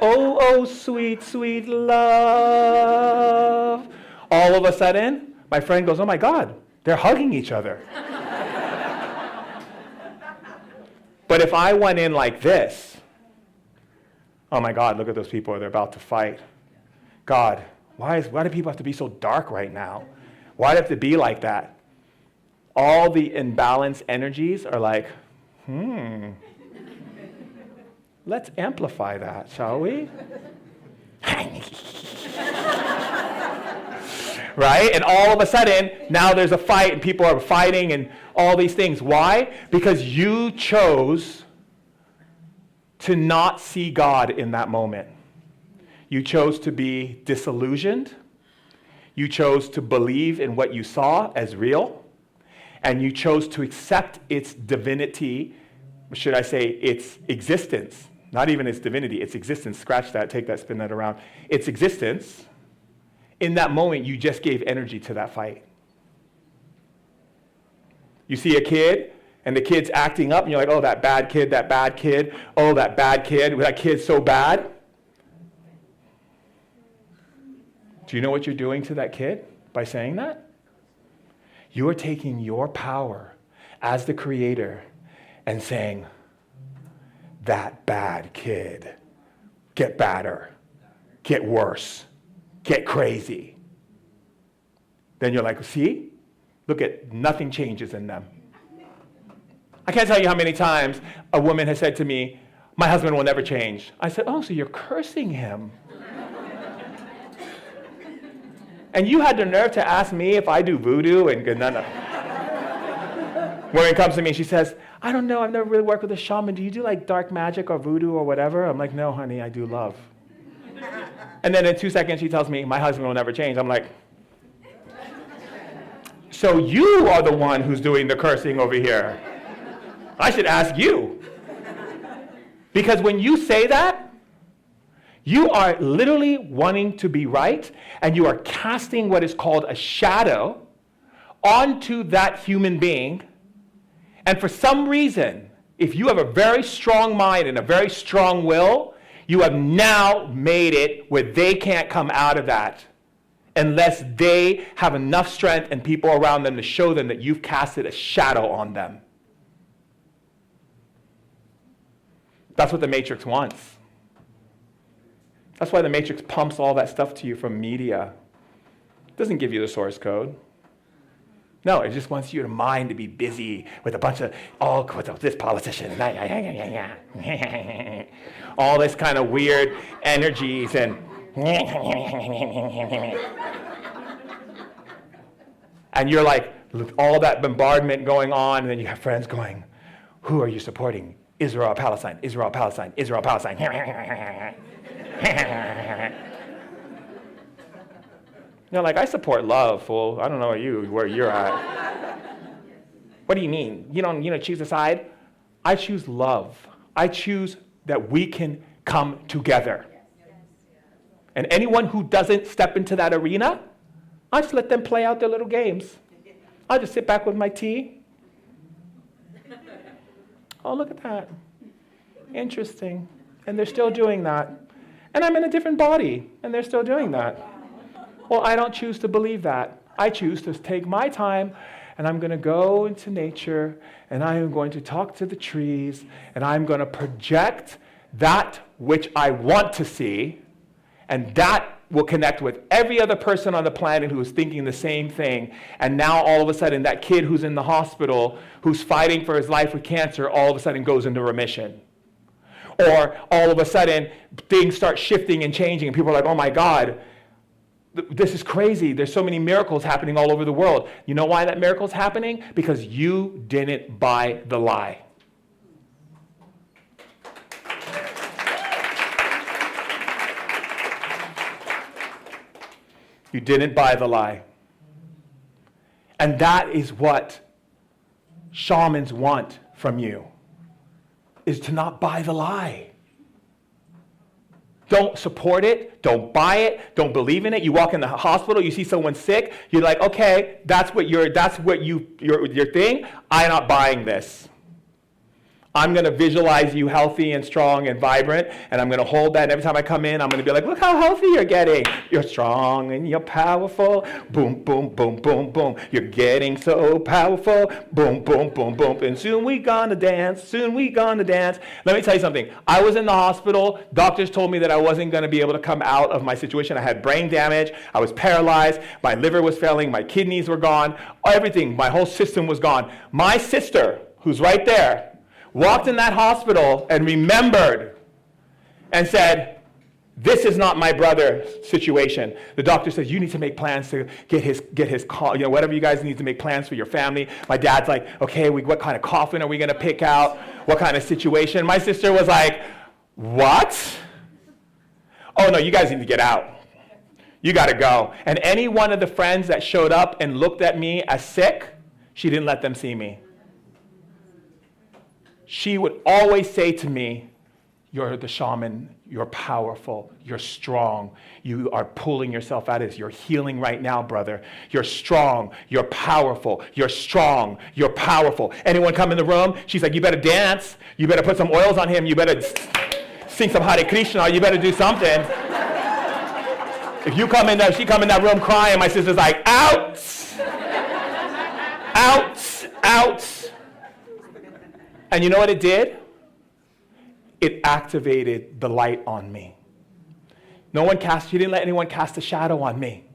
S2: oh, sweet, sweet love. All of a sudden, my friend goes, oh my God, they're hugging each other. But if I went in like this, oh my God, look at those people, they're about to fight. God, why do people have to be so dark right now? Why do they have to be like that? All the imbalanced energies are like, let's amplify that, shall we? Right? And all of a sudden, now there's a fight and people are fighting and all these things. Why? Because you chose to not see God in that moment. You chose to be disillusioned. You chose to believe in what you saw as real. And you chose to accept its divinity, should I say its existence. Not even its divinity, its existence. Scratch that, take that, spin that around. Its existence. In that moment, you just gave energy to that fight. You see a kid, and the kid's acting up, and you're like, oh, that bad kid, oh, that bad kid, that kid's so bad. Do you know what you're doing to that kid by saying that? You are taking your power as the creator and saying, that bad kid, get badder, get worse, get crazy. Then you're like, see? Look at, nothing changes in them. I can't tell you how many times a woman has said to me, my husband will never change. I said, oh, so you're cursing him. And you had the nerve to ask me if I do voodoo and no. Woman comes to me and she says, I don't know, I've never really worked with a shaman. Do you do like dark magic or voodoo or whatever? I'm like, no, honey, I do love. And then in 2 seconds she tells me, my husband will never change. I'm like, so you are the one who's doing the cursing over here. I should ask you. Because when you say that, you are literally wanting to be right, and you are casting what is called a shadow onto that human being. And for some reason, if you have a very strong mind and a very strong will, you have now made it where they can't come out of that unless they have enough strength and people around them to show them that you've casted a shadow on them. That's what the Matrix wants. That's why the Matrix pumps all that stuff to you from media. It doesn't give you the source code. No, it just wants your mind to be busy with a bunch of, with this politician, all this kind of weird energies and and you're like, all that bombardment going on, and then you have friends going, who are you supporting? Israel, Palestine, Israel, Palestine, Israel, Palestine. You're like, I support love, fool. I don't know where you're at. What do you mean? You don't choose a side? I choose love. I choose that we can come together. And anyone who doesn't step into that arena, I just let them play out their little games. I'll just sit back with my tea. Oh, look at that. Interesting. And they're still doing that. And I'm in a different body, and they're still doing that. Well, I don't choose to believe that. I choose to take my time, and I'm going to go into nature, and I am going to talk to the trees, and I'm going to project that which I want to see, and that will connect with every other person on the planet who is thinking the same thing. And now all of a sudden, that kid who's in the hospital, who's fighting for his life with cancer, all of a sudden goes into remission. Or all of a sudden, things start shifting and changing, and people are like, oh my God, this is crazy. There's so many miracles happening all over the world. You know why that miracle's happening? Because you didn't buy the lie. You didn't buy the lie. And that is what shamans want from you is to not buy the lie. Don't support it. Don't buy it. Don't believe in it. You walk in the hospital, you see someone sick, you're like, okay, that's your thing. I'm not buying this. I'm going to visualize you healthy and strong and vibrant, and I'm going to hold that. And every time I come in, I'm going to be like, look how healthy you're getting. You're strong and you're powerful. Boom, boom, boom, boom, boom. You're getting so powerful. Boom, boom, boom, boom. And soon we gonna dance. Soon we gonna dance. Let me tell you something. I was in the hospital. Doctors told me that I wasn't going to be able to come out of my situation. I had brain damage. I was paralyzed. My liver was failing. My kidneys were gone. Everything. My whole system was gone. My sister, who's right there, walked in that hospital and remembered and said, this is not my brother's situation. The doctor says, you need to make plans to get his call, whatever you guys need to make plans for your family. My dad's like, okay, what kind of coffin are we going to pick out? What kind of situation? My sister was like, what? Oh, no, you guys need to get out. You got to go. And any one of the friends that showed up and looked at me as sick, she didn't let them see me. She would always say to me, you're the shaman, you're powerful, you're strong, you are pulling yourself out of this, you're healing right now, brother. You're strong, you're powerful, you're strong, you're powerful. Anyone come in the room, she's like, you better dance, you better put some oils on him, you better sing some Hare Krishna, you better do something. If you come in there, she come in that room crying, my sister's like, out, out, out. And you know what it did? It activated the light on me. She didn't let anyone cast a shadow on me.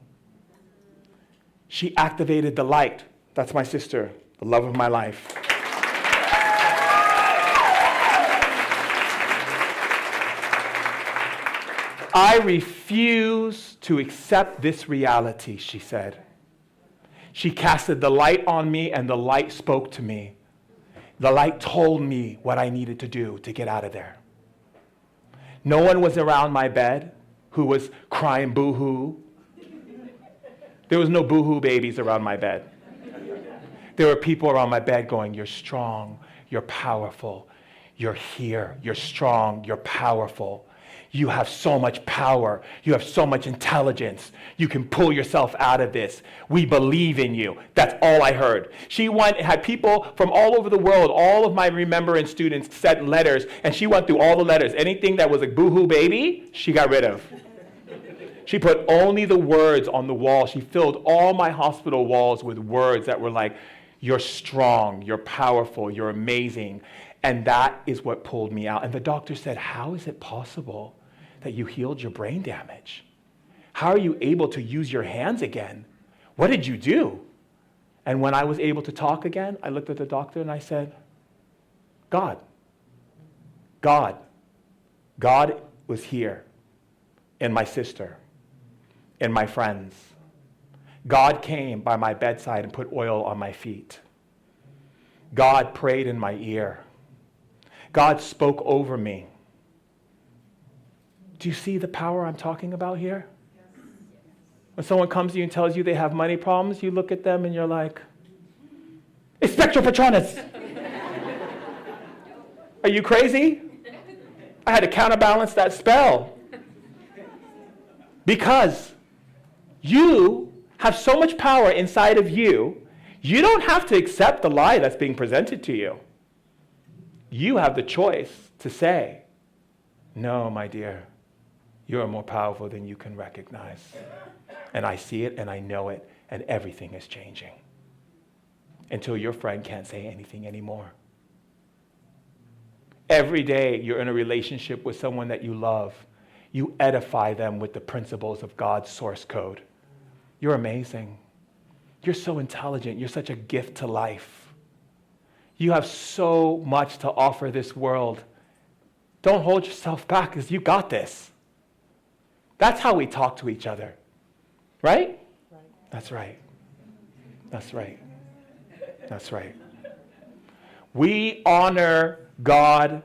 S2: She activated the light. That's my sister, the love of my life. I refuse to accept this reality, she said. She casted the light on me, and the light spoke to me. The light told me what I needed to do to get out of there. No one was around my bed who was crying boo-hoo. There was no boo-hoo babies around my bed. There were people around my bed going, you're strong, you're powerful, you're here, you're strong, you're powerful. You have so much power. You have so much intelligence. You can pull yourself out of this. We believe in you. That's all I heard. She had people from all over the world, all of my remembrance students sent letters, and she went through all the letters. Anything that was a boohoo baby, she got rid of. She put only the words on the wall. She filled all my hospital walls with words that were like, you're strong, you're powerful, you're amazing. And that is what pulled me out. And the doctor said, how is it possible that you healed your brain damage? How are you able to use your hands again? What did you do? And when I was able to talk again, I looked at the doctor and I said, God. God was here in my sister, in my friends. God came by my bedside and put oil on my feet. God prayed in my ear. God spoke over me. Do you see the power I'm talking about here? When someone comes to you and tells you they have money problems, you look at them and you're like, Expecto Patronus! Are you crazy? I had to counterbalance that spell. Because you have so much power inside of you, you don't have to accept the lie that's being presented to you. You have the choice to say, no, my dear, you are more powerful than you can recognize. And I see it and I know it, and everything is changing. Until your friend can't say anything anymore. Every day you're in a relationship with someone that you love, you edify them with the principles of God's source code. You're amazing. You're so intelligent. You're such a gift to life. You have so much to offer this world. Don't hold yourself back, because you got this. That's how we talk to each other. Right? That's right. That's right. That's right. We honor God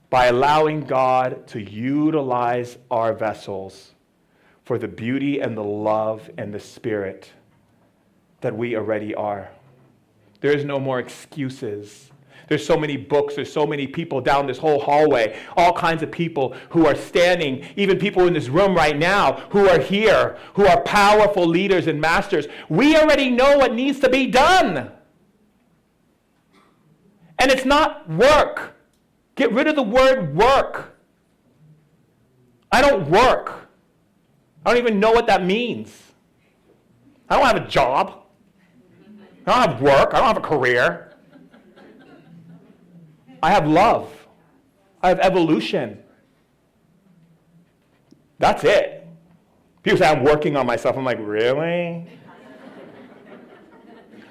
S2: by allowing God to utilize our vessels for the beauty and the love and the spirit that we already are. There is no more excuses. There's so many books, there's so many people down this whole hallway, all kinds of people who are standing, even people in this room right now who are here, who are powerful leaders and masters. We already know what needs to be done. And it's not work. Get rid of the word work. I don't work. I don't even know what that means. I don't have a job. I don't have work. I don't have a career. I have love. I have evolution. That's it. People say, I'm working on myself. I'm like, really?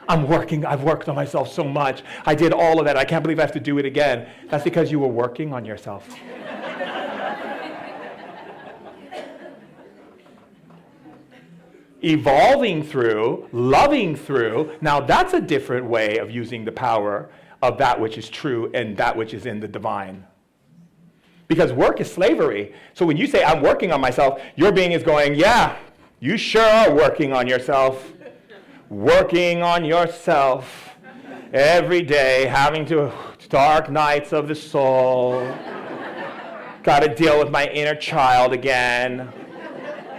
S2: I've worked on myself so much. I did all of that. I can't believe I have to do it again. That's because you were working on yourself. Evolving through, loving through, now that's a different way of using the power of that which is true and that which is in the divine. Because work is slavery. So when you say, I'm working on myself, your being is going, yeah, you sure are working on yourself. Working on yourself every day, having to dark nights of the soul. Got to deal with my inner child again.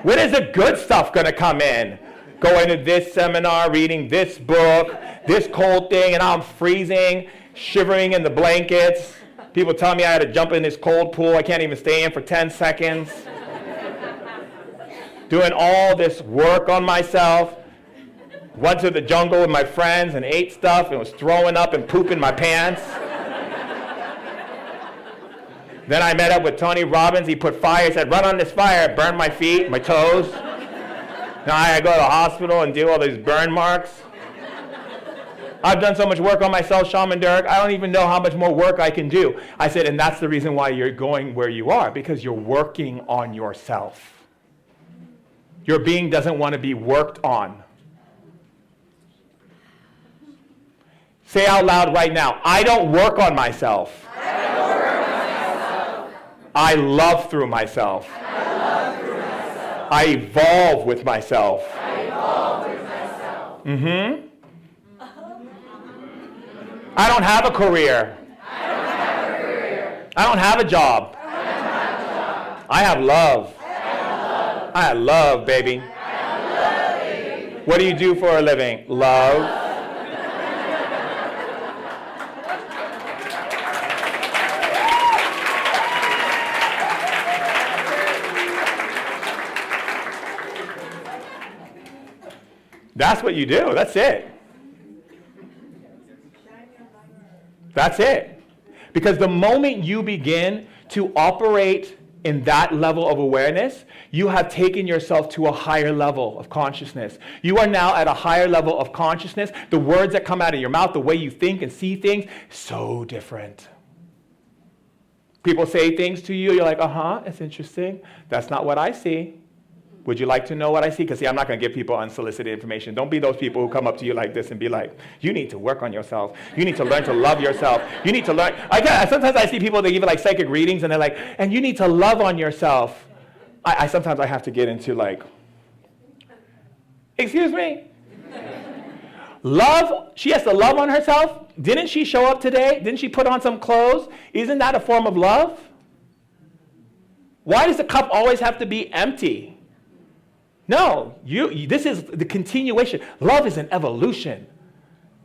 S2: When is the good stuff going to come in? Going to this seminar, reading this book, this cold thing, and I'm freezing, shivering in the blankets. People tell me I had to jump in this cold pool. I can't even stay in for 10 seconds. Doing all this work on myself. Went to the jungle with my friends and ate stuff and was throwing up and pooping my pants. Then I met up with Tony Robbins. He put fire, said, run on this fire. It burned my feet, my toes. Now I go to the hospital and deal with all these burn marks. I've done so much work on myself, Shaman Durek, I don't even know how much more work I can do. I said, and that's the reason why you're going where you are, because you're working on yourself. Your being doesn't want to be worked on. Say out loud right now, I don't work on myself. I love through myself. I evolve with myself. I don't have a career. I don't have a job. I have love. I have love, baby. What do you do for a living? Love. That's what you do. That's it. That's it. Because the moment you begin to operate in that level of awareness, you have taken yourself to a higher level of consciousness. You are now at a higher level of consciousness. The words that come out of your mouth, the way you think and see things, so different. People say things to you, you're like, it's interesting. That's not what I see. Would you like to know what I see? Because see, I'm not going to give people unsolicited information. Don't be those people who come up to you like this and be like, you need to work on yourself. You need to learn to love yourself. You need to learn. Sometimes I see people, they give like psychic readings and they're like, and you need to love on yourself. Sometimes I have to get into like, excuse me? Love, she has to love on herself? Didn't she show up today? Didn't she put on some clothes? Isn't that a form of love? Why does the cup always have to be empty? No, this is the continuation. Love is an evolution.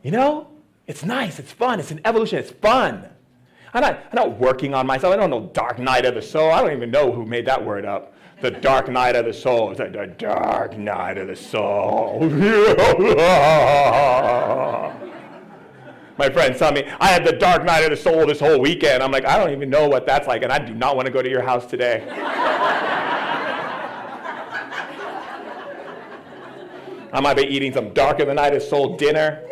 S2: You know? It's nice, it's fun, it's an evolution, it's fun. I'm not working on myself. I don't know dark night of the soul. I don't even know who made that word up. The dark night of the soul. It's like the dark night of the soul. My friends tell me, I had the dark night of the soul this whole weekend. I'm like, I don't even know what that's like, and I do not want to go to your house today. I might be eating some dark of the night of soul dinner.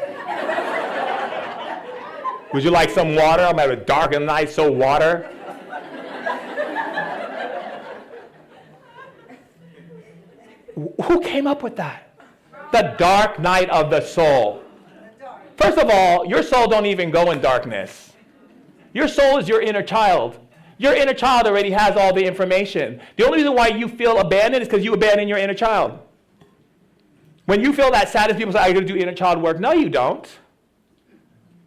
S2: Would you like some water? I might have a dark of the night soul water. Who came up with that? The dark night of the soul. First of all, your soul don't even go in darkness. Your soul is your inner child. Your inner child already has all the information. The only reason why you feel abandoned is because you abandon your inner child. When you feel that sadness, people say, I got to do inner child work. No, you don't.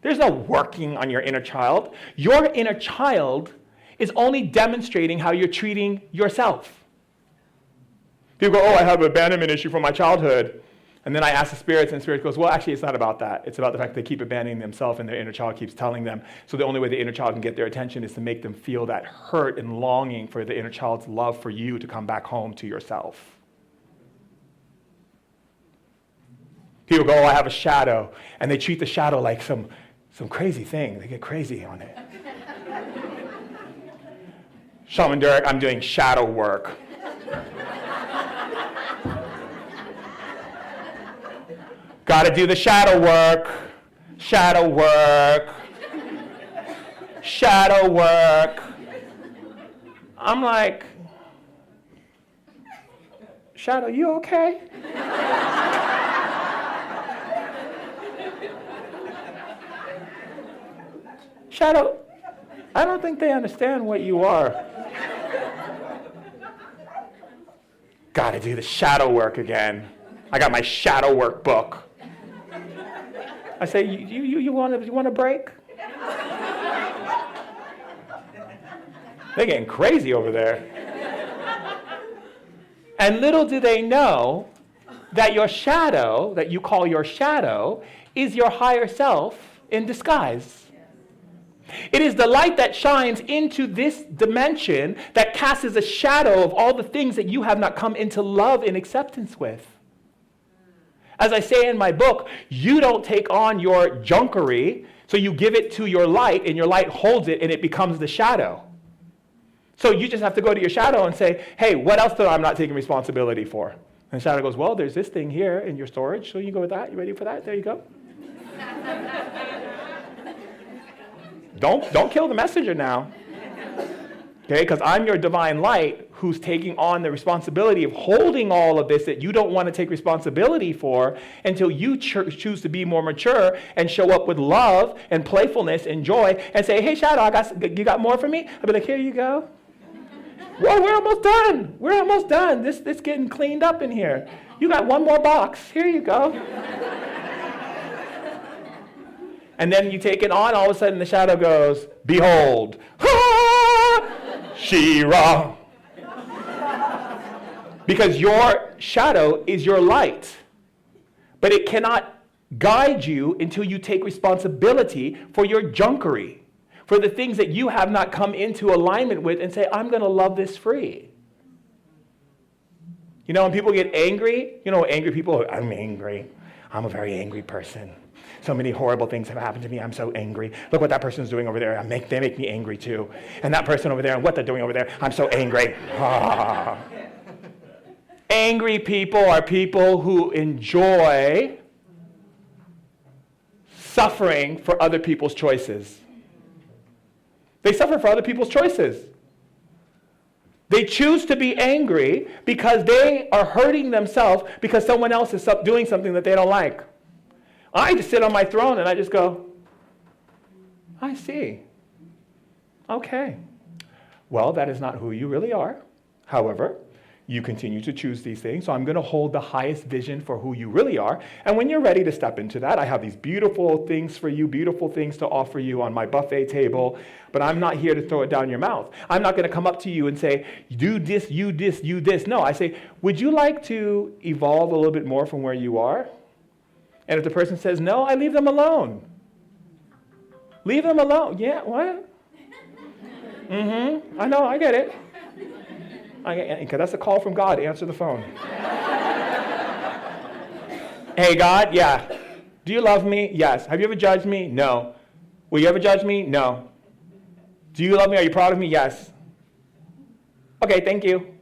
S2: There's no working on your inner child. Your inner child is only demonstrating how you're treating yourself. People go, oh, I have an abandonment issue from my childhood. And then I ask the spirits, and the spirit goes, well, actually, it's not about that. It's about the fact that they keep abandoning themselves, and their inner child keeps telling them. So the only way the inner child can get their attention is to make them feel that hurt and longing for the inner child's love for you to come back home to yourself. People go, oh, I have a shadow. And they treat the shadow like some crazy thing. They get crazy on it. Shaman Durek, I'm doing shadow work. Got to do the shadow work, shadow work, shadow work. I'm like, Shadow, you okay? Shadow, I don't think they understand what you are. Got to do the shadow work again. I got my shadow work book. I say, you want a break? They're getting crazy over there. And little do they know that your shadow, that you call your shadow, is your higher self in disguise. It is the light that shines into this dimension that casts a shadow of all the things that you have not come into love and acceptance with. As I say in my book, you don't take on your junkery, so you give it to your light, and your light holds it, and it becomes the shadow. So you just have to go to your shadow and say, hey, what else do I'm not taking responsibility for? And the shadow goes, well, there's this thing here in your storage, so you go with that. You ready for that? There you go. Don't kill the messenger now. Okay, because I'm your divine light who's taking on the responsibility of holding all of this that you don't want to take responsibility for until you choose to be more mature and show up with love and playfulness and joy and say, hey, Shadow, you got more for me? I'll be like, here you go. Whoa, we're almost done. We're almost done. This getting cleaned up in here. You got one more box. Here you go. And then you take it on, all of a sudden the shadow goes, behold, Shira. Because your shadow is your light, but it cannot guide you until you take responsibility for your junkery, for the things that you have not come into alignment with and say, I'm going to love this free. You know, when people get angry, you know, angry people, I'm angry. I'm a very angry person. So many horrible things have happened to me. I'm so angry. Look what that person's doing over there. They make me angry too. And that person over there, and what they're doing over there, I'm so angry. Ah. Angry people are people who enjoy suffering for other people's choices. They suffer for other people's choices. They choose to be angry because they are hurting themselves because someone else is doing something that they don't like. I just sit on my throne and I just go, I see. Okay. Well, that is not who you really are. However, you continue to choose these things, so I'm going to hold the highest vision for who you really are. And when you're ready to step into that, I have these beautiful things for you, beautiful things to offer you on my buffet table, but I'm not here to throw it down your mouth. I'm not going to come up to you and say, do this, you this, you this. No, I say, would you like to evolve a little bit more from where you are? And if the person says no, I leave them alone. Leave them alone. Yeah, what? I know, I get it. Because that's a call from God. Answer the phone. Hey, God, yeah. Do you love me? Yes. Have you ever judged me? No. Will you ever judge me? No. Do you love me? Are you proud of me? Yes. Okay, thank you.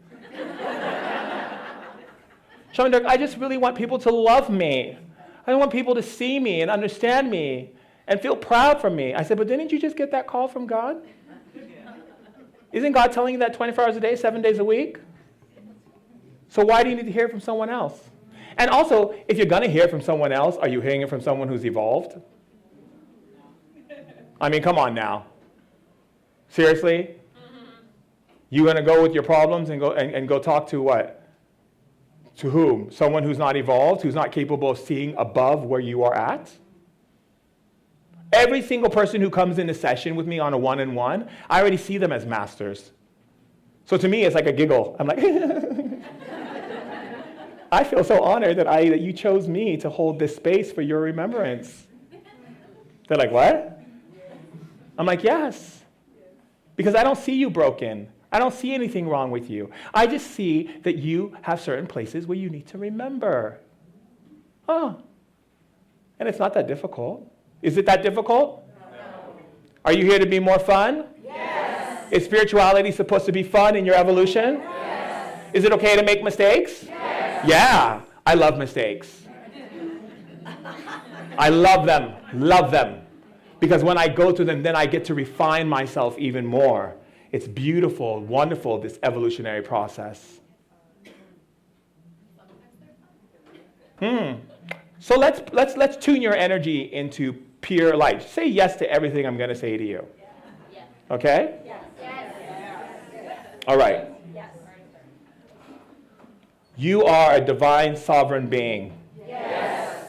S2: Shaman, I just really want people to love me. I want people to see me and understand me and feel proud for me. I said, but didn't you just get that call from God? Isn't God telling you that 24 hours a day, 7 days a week? So why do you need to hear from someone else? And also, if you're going to hear from someone else, are you hearing it from someone who's evolved? I mean, come on now. Seriously? You going to go with your problems and go talk to what? To whom? Someone who's not evolved, who's not capable of seeing above where you are at? Every single person who comes in a session with me on a one-on-one, I already see them as masters. So to me, it's like a giggle. I'm like, I feel so honored that you chose me to hold this space for your remembrance. They're like, what? I'm like, yes. Because I don't see you broken. I don't see anything wrong with you. I just see that you have certain places where you need to remember. Oh. And it's not that difficult. Is it that difficult? No. Are you here to be more fun? Yes. Is spirituality supposed to be fun in your evolution? Yes. Is it okay to make mistakes? Yes. Yeah. I love mistakes. I love them. Love them. Because when I go through them, then I get to refine myself even more. It's beautiful, wonderful, this evolutionary process. So let's tune your energy into pure light. Say yes to everything I'm going to say to you. Okay? Yes. All right. You are a divine sovereign being. Yes.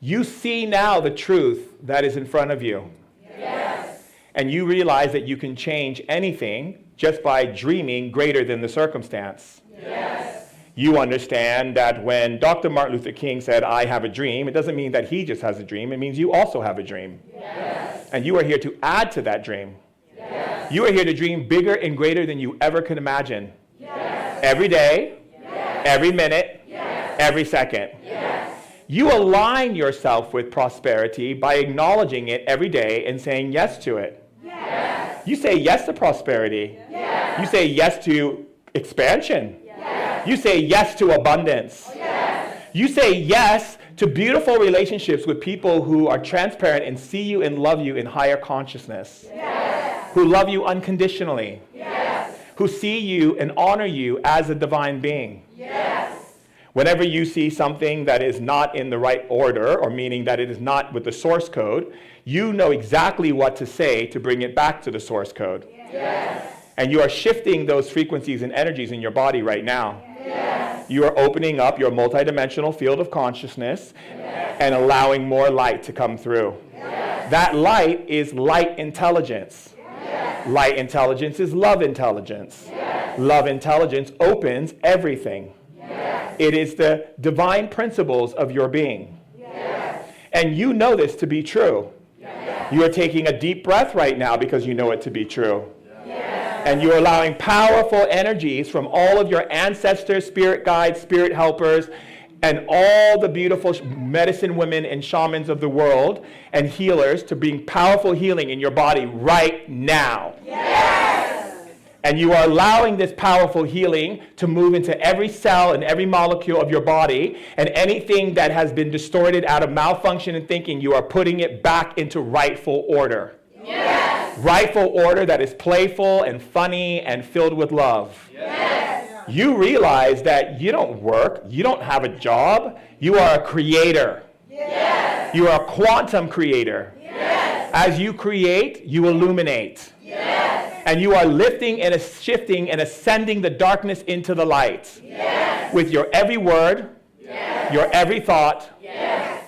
S2: You see now the truth that is in front of you. Yes. And you realize that you can change anything just by dreaming greater than the circumstance. Yes. You understand that when Dr. Martin Luther King said, I have a dream, it doesn't mean that he just has a dream. It means you also have a dream. Yes. And you are here to add to that dream. Yes. You are here to dream bigger and greater than you ever could imagine. Yes. Every day, yes. Every minute, yes. Every second. Yes. You align yourself with prosperity by acknowledging it every day and saying yes to it. Yes. You say yes to prosperity. Yes. You say yes to expansion. Yes. You say yes to abundance. Yes. You say yes to beautiful relationships with people who are transparent and see you and love you in higher consciousness. Yes. Who love you unconditionally. Yes. Who see you and honor you as a divine being. Yes. Whenever you see something that is not in the right order, or meaning that it is not with the source code, you know exactly what to say to bring it back to the source code. Yes. And you are shifting those frequencies and energies in your body right now. Yes. You are opening up your multidimensional field of consciousness, yes. And allowing more light to come through. Yes. That light is light intelligence. Yes. Light intelligence is love intelligence. Yes. Love intelligence opens everything. Yes. It is the divine principles of your being. Yes. And you know this to be true. Yes. You are taking a deep breath right now because you know it to be true. Yes. And you're allowing powerful energies from all of your ancestors, spirit guides, spirit helpers, and all the beautiful medicine women and shamans of the world and healers to bring powerful healing in your body right now. Yes. And you are allowing this powerful healing to move into every cell and every molecule of your body, and anything that has been distorted out of malfunction and thinking, you are putting it back into rightful order. Yes. Rightful order that is playful and funny and filled with love. Yes. You realize that you don't work, you don't have a job, you are a creator. Yes. You are a quantum creator. Yes. As you create, you illuminate. Yes. And you are lifting and shifting and ascending the darkness into the light. Yes. With your every word, yes. Your every thought, yes.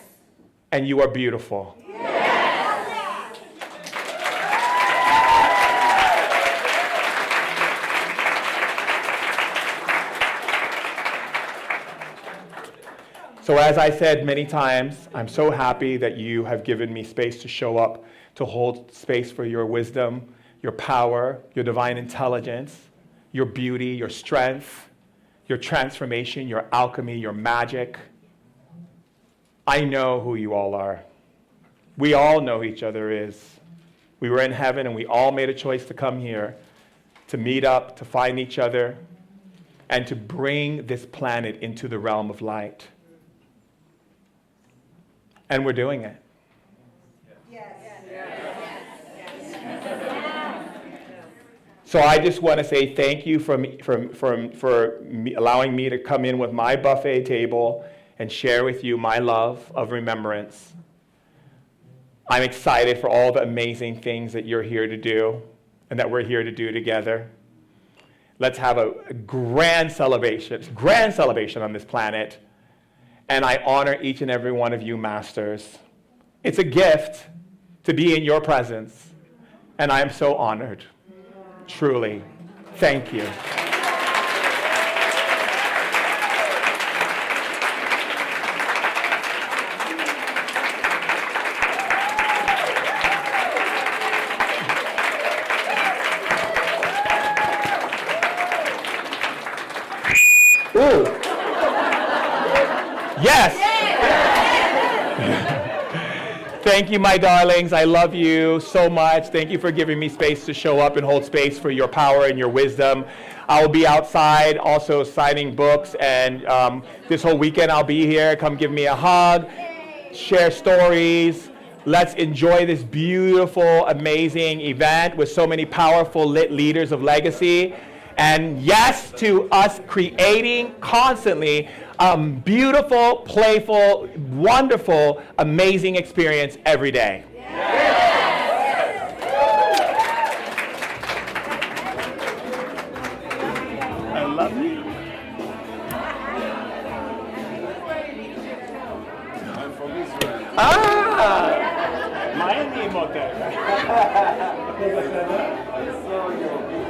S2: And you are beautiful. So as I said many times, I'm so happy that you have given me space to show up, to hold space for your wisdom, your power, your divine intelligence, your beauty, your strength, your transformation, your alchemy, your magic. I know who you all are. We all know who each other is. We were in heaven and we all made a choice to come here, to meet up, to find each other, and to bring this planet into the realm of light. And we're doing it. Yes. So I just want to say thank you for allowing me to come in with my buffet table and share with you my love of remembrance. I'm excited for all the amazing things that you're here to do and that we're here to do together. Let's have a grand celebration on this planet. And I honor each and every one of you masters. It's a gift to be in your presence, and I am so honored. Truly. Thank you. Ooh. Yes. Thank you, my darlings. I love you so much. Thank you for giving me space to show up and hold space for your power and your wisdom. I will be outside also signing books, and this whole weekend I'll be here. Come give me a hug, share stories. Let's enjoy this beautiful, amazing event with so many powerful lit leaders of legacy. And yes to us creating constantly beautiful, playful, wonderful, amazing experience every day. I love you.
S3: I'm from Israel.
S2: Miami motel.
S3: I saw you.